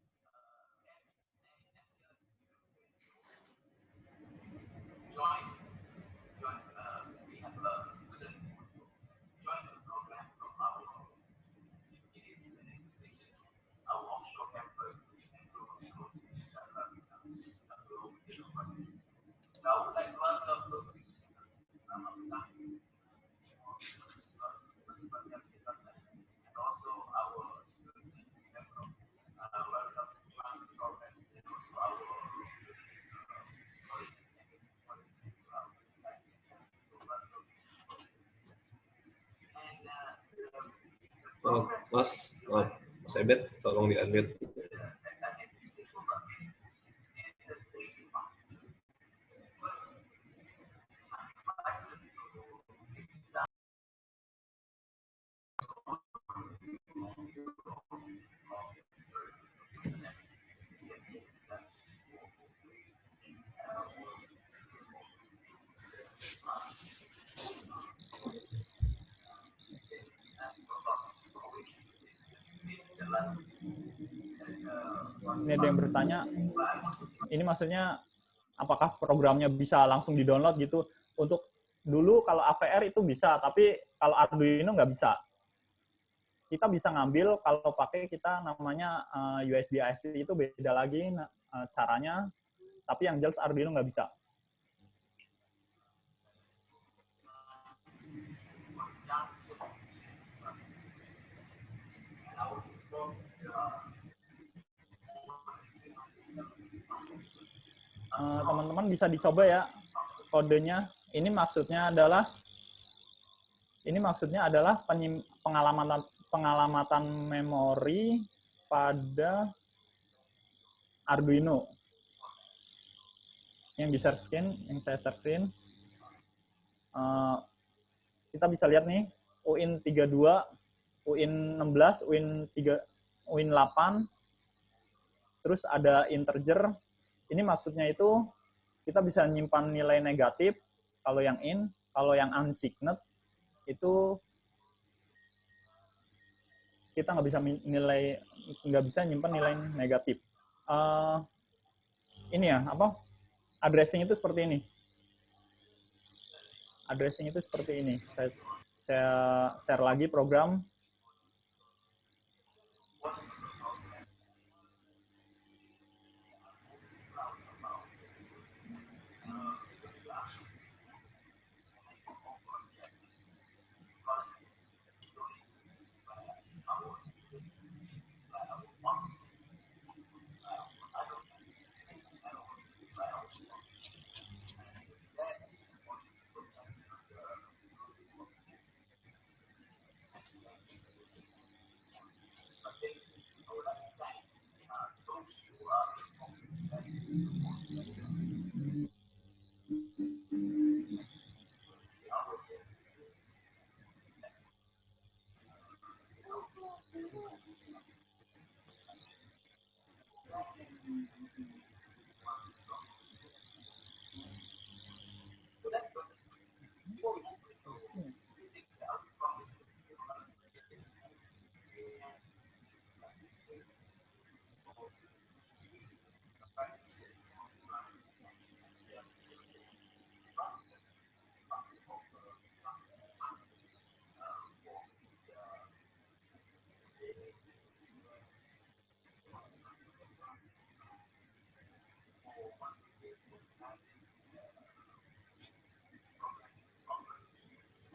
Mas Ebet, tolong di-unmute. ini ada yang bertanya, ini maksudnya apakah programnya bisa langsung di-download gitu? Untuk dulu kalau AVR itu bisa, tapi kalau Arduino nggak bisa. Kita bisa ngambil kalau pakai kita namanya USB ASP itu beda lagi caranya, tapi yang jelas Arduino nggak bisa. Teman-teman bisa dicoba ya kodenya. Ini maksudnya adalah pengalamatan memori pada Arduino. Yang di share screen, yang saya share screen, kita bisa lihat nih UIN 32, UIN 16, UIN 8, terus ada integer. Ini maksudnya itu kita bisa menyimpan nilai negatif kalau yang in, kalau yang unsigned itu kita nggak bisa nyimpan nilai negatif. Ini ya addressing itu seperti ini. Addressing itu seperti ini. Saya share lagi program.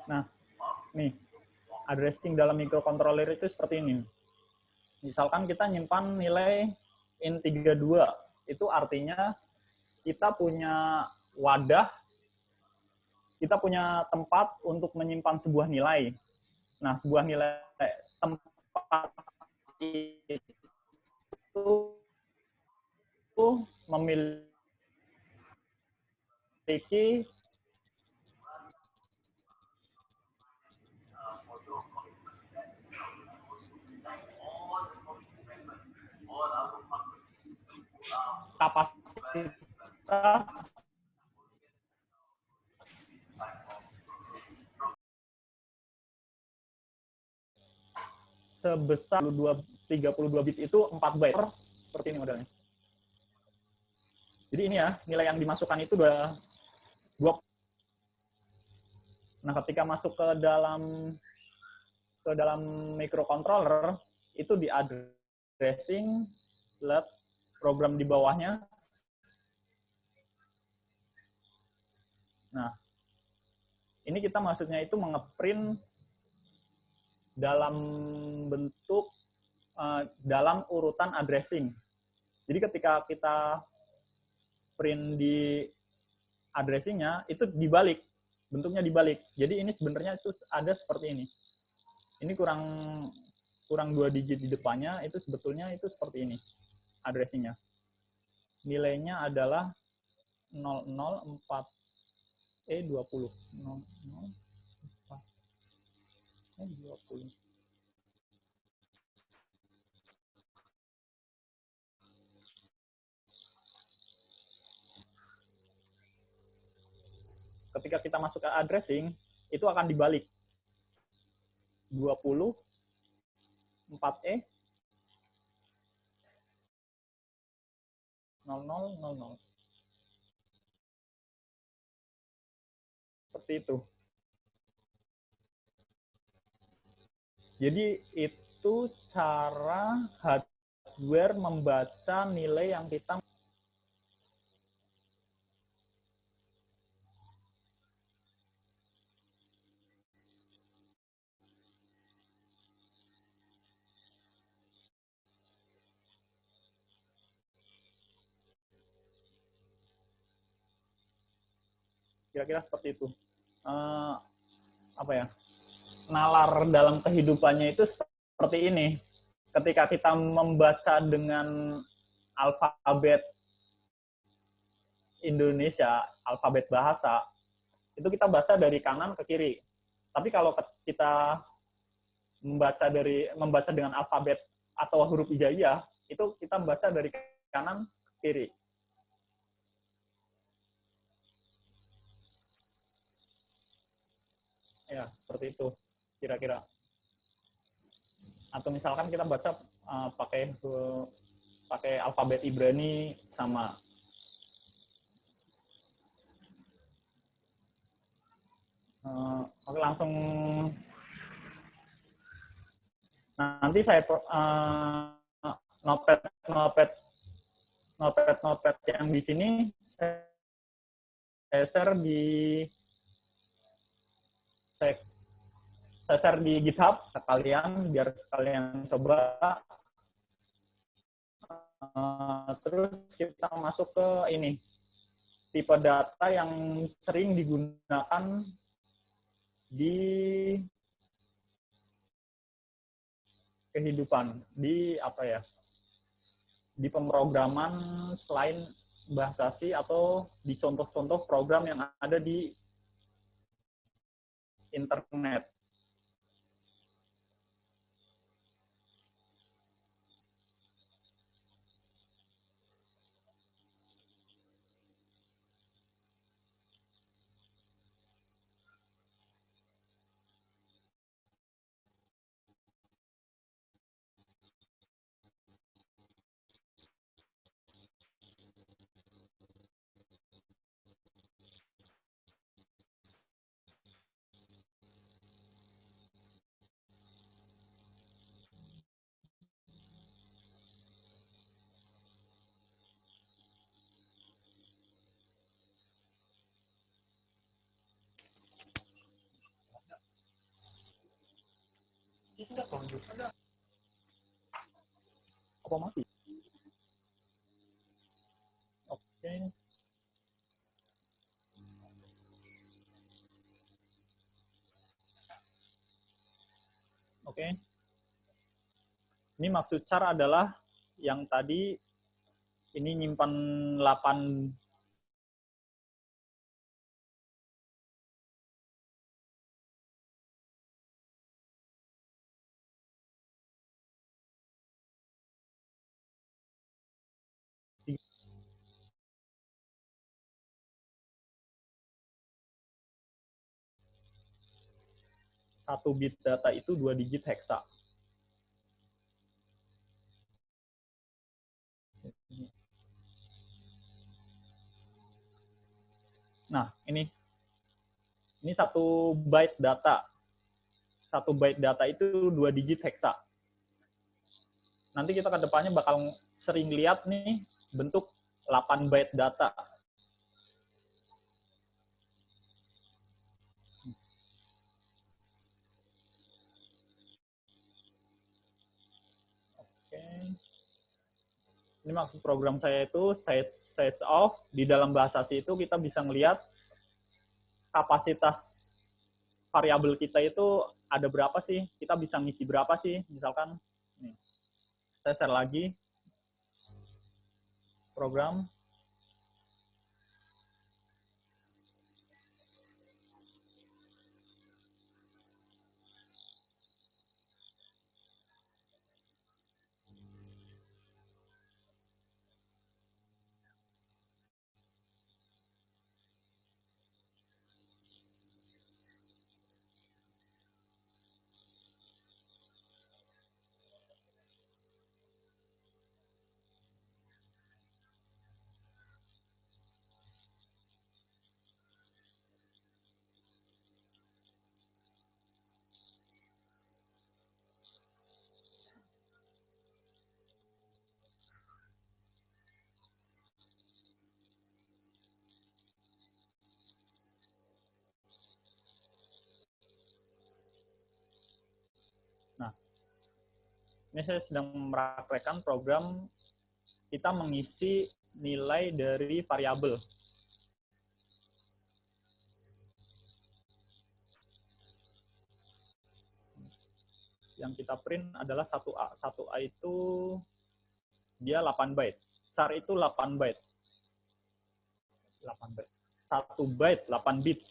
Nah, nih, addressing dalam microcontroller itu seperti ini. Misalkan kita nyimpan nilai int32, itu artinya kita punya wadah, kita punya tempat untuk menyimpan sebuah nilai. Nah, sebuah nilai tempat itu memiliki kapasitas sebesar 32 bit itu 4 byte. Seperti ini modelnya. Jadi ini ya, nilai yang dimasukkan itu udah 2. Nah, ketika masuk ke dalam microcontroller, itu di addressing, lihat program di bawahnya. Nah, ini kita maksudnya itu ngeprint dalam bentuk dalam urutan addressing. Jadi ketika kita print di addressingnya itu dibalik, bentuknya dibalik. Jadi ini sebenarnya itu ada seperti ini. Ini kurang 2 digit di depannya, itu sebetulnya itu seperti ini addressingnya. Nilainya adalah 004E20. 004E20. Ketika kita masuk ke addressing, itu akan dibalik. 20 4E 0000. Seperti itu. Jadi itu cara hardware membaca nilai yang kita kira-kira seperti itu. Apa ya? Nalar dalam kehidupannya itu seperti ini. Ketika kita membaca dengan alfabet Indonesia, alfabet bahasa, itu kita baca dari kanan ke kiri. Tapi kalau kita membaca dengan alfabet atau huruf hijaiyah, itu kita membaca dari kanan ke kiri. Ya, seperti itu kira-kira. Atau misalkan kita baca pakai alfabet Ibrani sama. Oke, langsung nanti saya notepad yang di sini saya share di GitHub sekalian biar sekalian coba. Terus kita masuk ke ini, tipe data yang sering digunakan di kehidupan, di apa ya, di pemrograman selain bahasasi atau di contoh-contoh program yang ada di internet. Apa mati? Oke. Oke. Ini maksud cara adalah yang tadi ini nyimpan 8 1 bit data itu 2 digit heksa. Nah, ini 1 byte data. 1 byte data itu 2 digit heksa. Nanti kita ke depannya bakal sering lihat nih bentuk 8 byte data. Oke. Ini maksud program saya itu size of. Di dalam bahasa C itu kita bisa melihat kapasitas variabel kita itu ada berapa sih? Kita bisa ngisi berapa sih? Misalkan, nih, saya share lagi program. Nah, ini saya sedang mempraktekkan program kita mengisi nilai dari variabel. Yang kita print adalah 1A. 1A itu dia 8 byte. Char itu 8 byte. 8 byte. 1 byte 8 bit.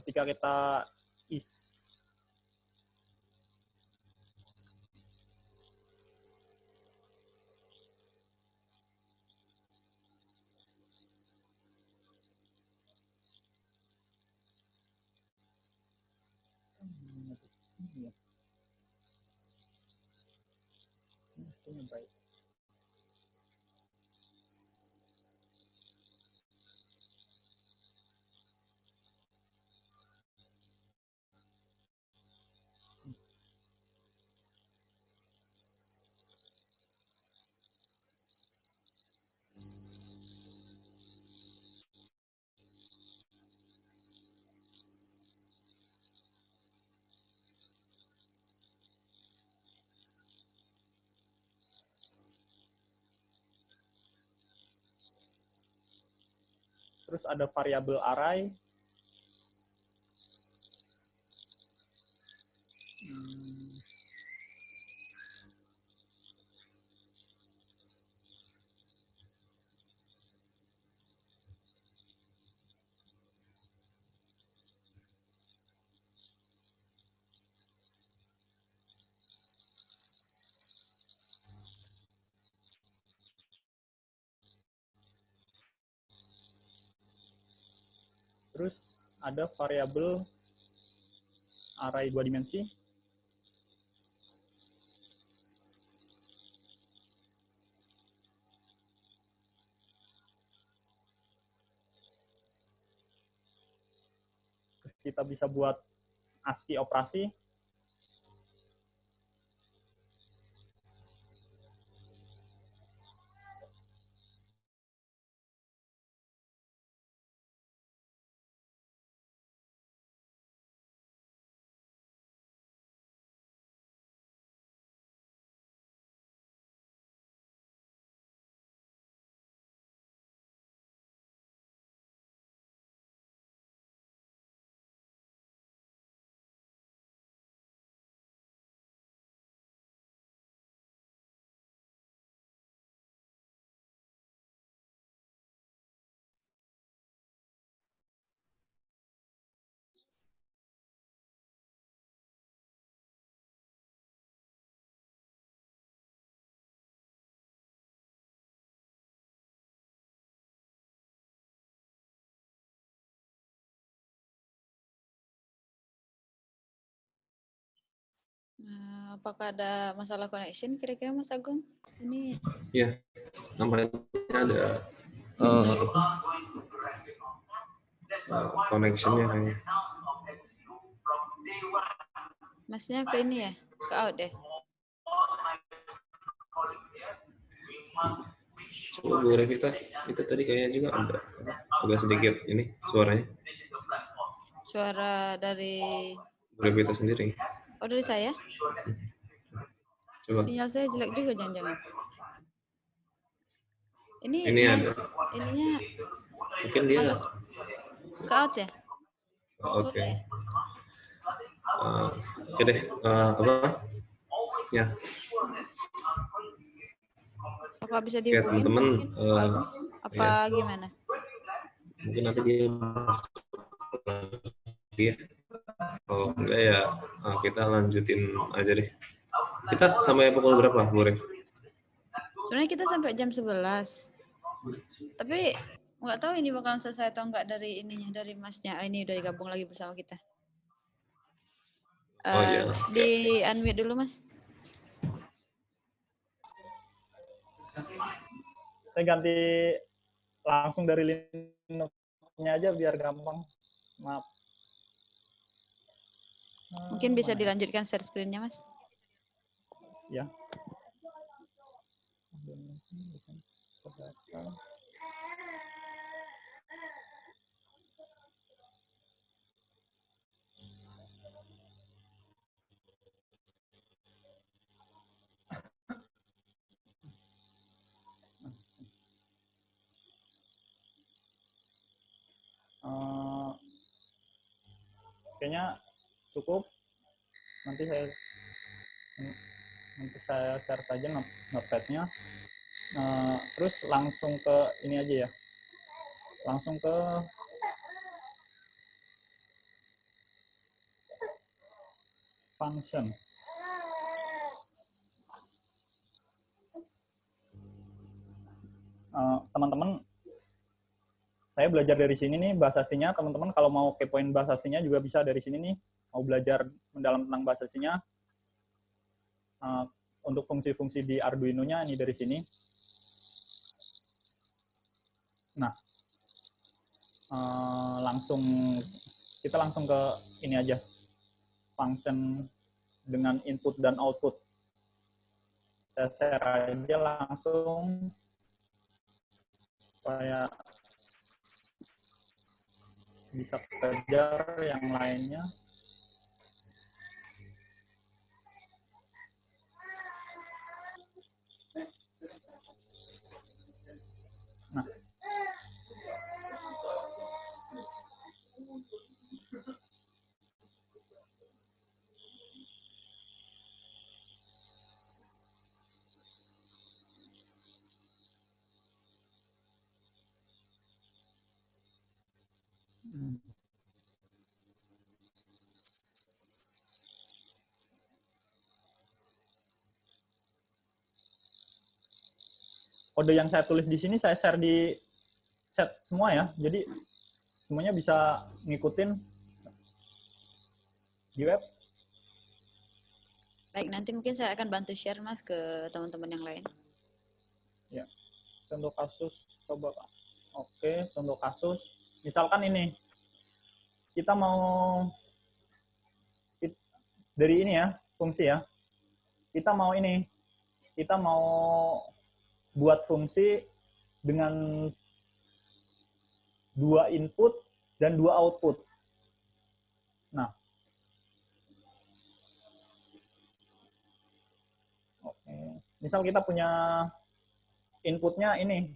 Ketika kita baik. Terus ada variabel array. Terus ada variabel array 2 dimensi. Terus kita bisa buat ASCII operasi. Apakah ada masalah connection kira-kira Mas Agung? Ini Ya, namanya ada connection-nya kayaknya. Masnya ke ini ya? Ke out deh. Coba Bu Revita, itu tadi kayaknya juga ada agak sedikit ini suaranya. Suara dari Bu Revita sendiri. Oh, dari saya? Coba. Sinyal saya jelek juga jangan-jangan. Ini ada. Ininya mungkin dia ke out ya? Oke. Oke deh. Apa? Ya. Apakah bisa Oke, dihubungin? teman-teman. Apa ya. Gimana? Mungkin nanti dia masuk lagi ya. Kalau enggak ya kita lanjutin aja deh. Kita sampai pukul berapa, Bu Rev? Sebenarnya kita sampai jam 11. Tapi nggak tahu ini bakalan selesai atau enggak dari ininya, dari Masnya. Ini udah gabung lagi bersama kita. Iya. Di unmute dulu, Mas. Saya ganti langsung dari Linux-nya aja biar gampang. Maaf. Mungkin bisa dilanjutkan share screen-nya, Mas. Ya. Kayaknya cukup. Nanti saya share saja notepad-nya. Terus langsung ke ini aja ya. Langsung ke function. Teman-teman, saya belajar dari sini nih bahasa C-nya. Teman-teman kalau mau kepoin bahasa C-nya juga bisa dari sini nih. Mau belajar mendalam tentang bahasa C-nya. Untuk fungsi-fungsi di Arduino-nya ini dari sini. Nah, kita langsung ke ini aja. Function dengan input dan output. Saya share aja langsung supaya bisa kejar yang lainnya. Nah, kode yang saya tulis di sini saya share di chat semua ya. Jadi Semuanya bisa ngikutin di web? Baik, nanti mungkin saya akan bantu share Mas ke teman-teman yang lain. Ya, contoh kasus coba Pak. Oke, contoh kasus. Misalkan ini, kita mau dari ini ya, fungsi ya. Kita mau ini, kita mau buat fungsi dengan 2 input dan 2 output. Nah, oke. Misal kita punya inputnya ini.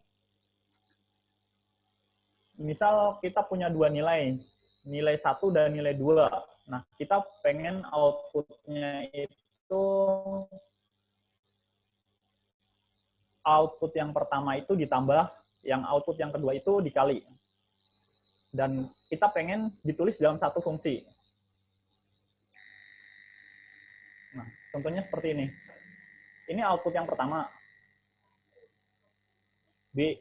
Misal kita punya 2 nilai, nilai 1 dan nilai 2. Nah, kita pengen outputnya itu, output yang pertama itu ditambah, yang output yang kedua itu dikali. Dan kita pengen ditulis dalam satu fungsi. Nah, contohnya seperti ini. Ini output yang pertama. B.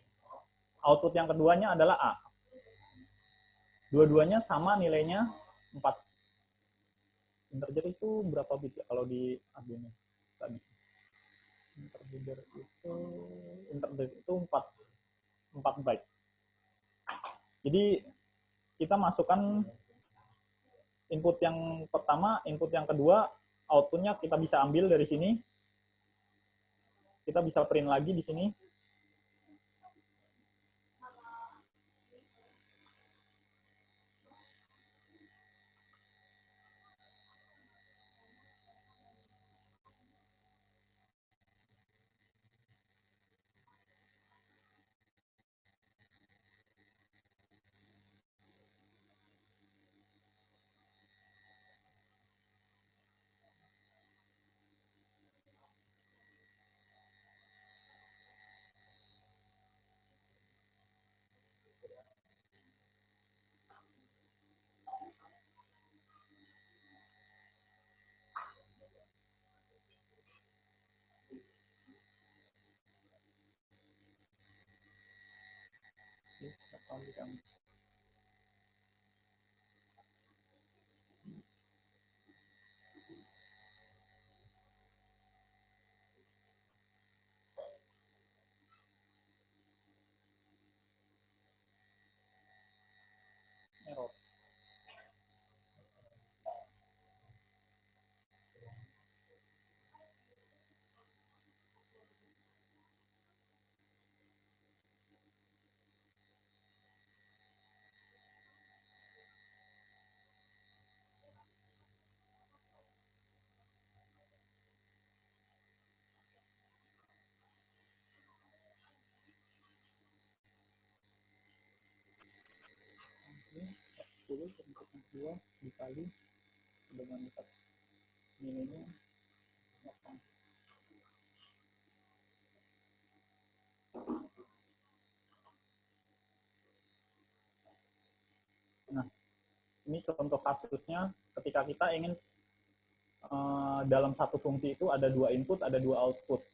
Output yang keduanya adalah A. Dua-duanya sama nilainya 4. Integer itu berapa bit ya kalau di Arduino tadi? Integer itu 4 byte. Jadi kita masukkan input yang pertama, input yang kedua, outputnya kita bisa ambil dari sini. Kita bisa print lagi di sini. Error. Input yang kedua dikali dengan nilainya 8. Nah, ini contoh kasusnya ketika kita ingin dalam satu fungsi itu ada 2 input, ada 2 output.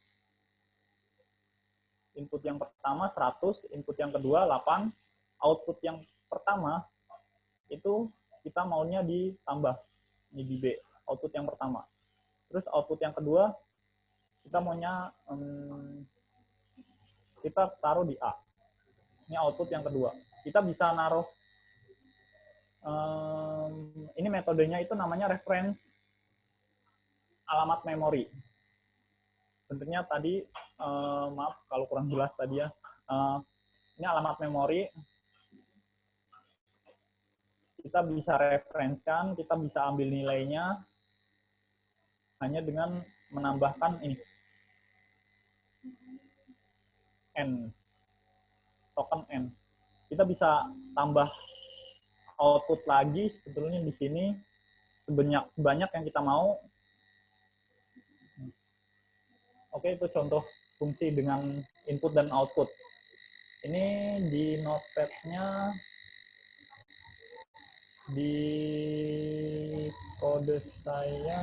Input yang pertama 100, input yang kedua 8, output yang pertama itu kita maunya ditambah, ini di B, output yang pertama. Terus output yang kedua kita maunya kita taruh di A. Ini output yang kedua. Kita bisa naruh, ini metodenya itu namanya reference alamat memori. Tentunya tadi, maaf kalau kurang jelas tadi ya, ini alamat memori, kita bisa referenskan, kita bisa ambil nilainya hanya dengan menambahkan ini, N, token N. Kita bisa tambah output lagi sebetulnya di sini sebanyak yang kita mau. Oke, itu contoh fungsi dengan input dan output. Ini di notepad-nya, di kode saya,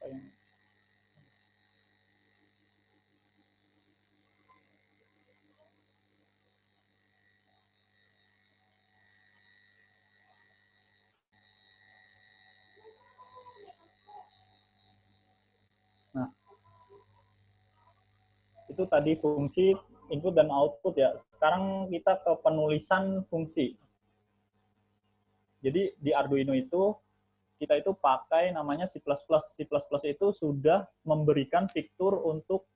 Nah, itu tadi fungsi input dan output ya. Sekarang kita ke penulisan fungsi. Jadi di Arduino itu kita itu pakai namanya C++. C++ itu sudah memberikan fitur untuk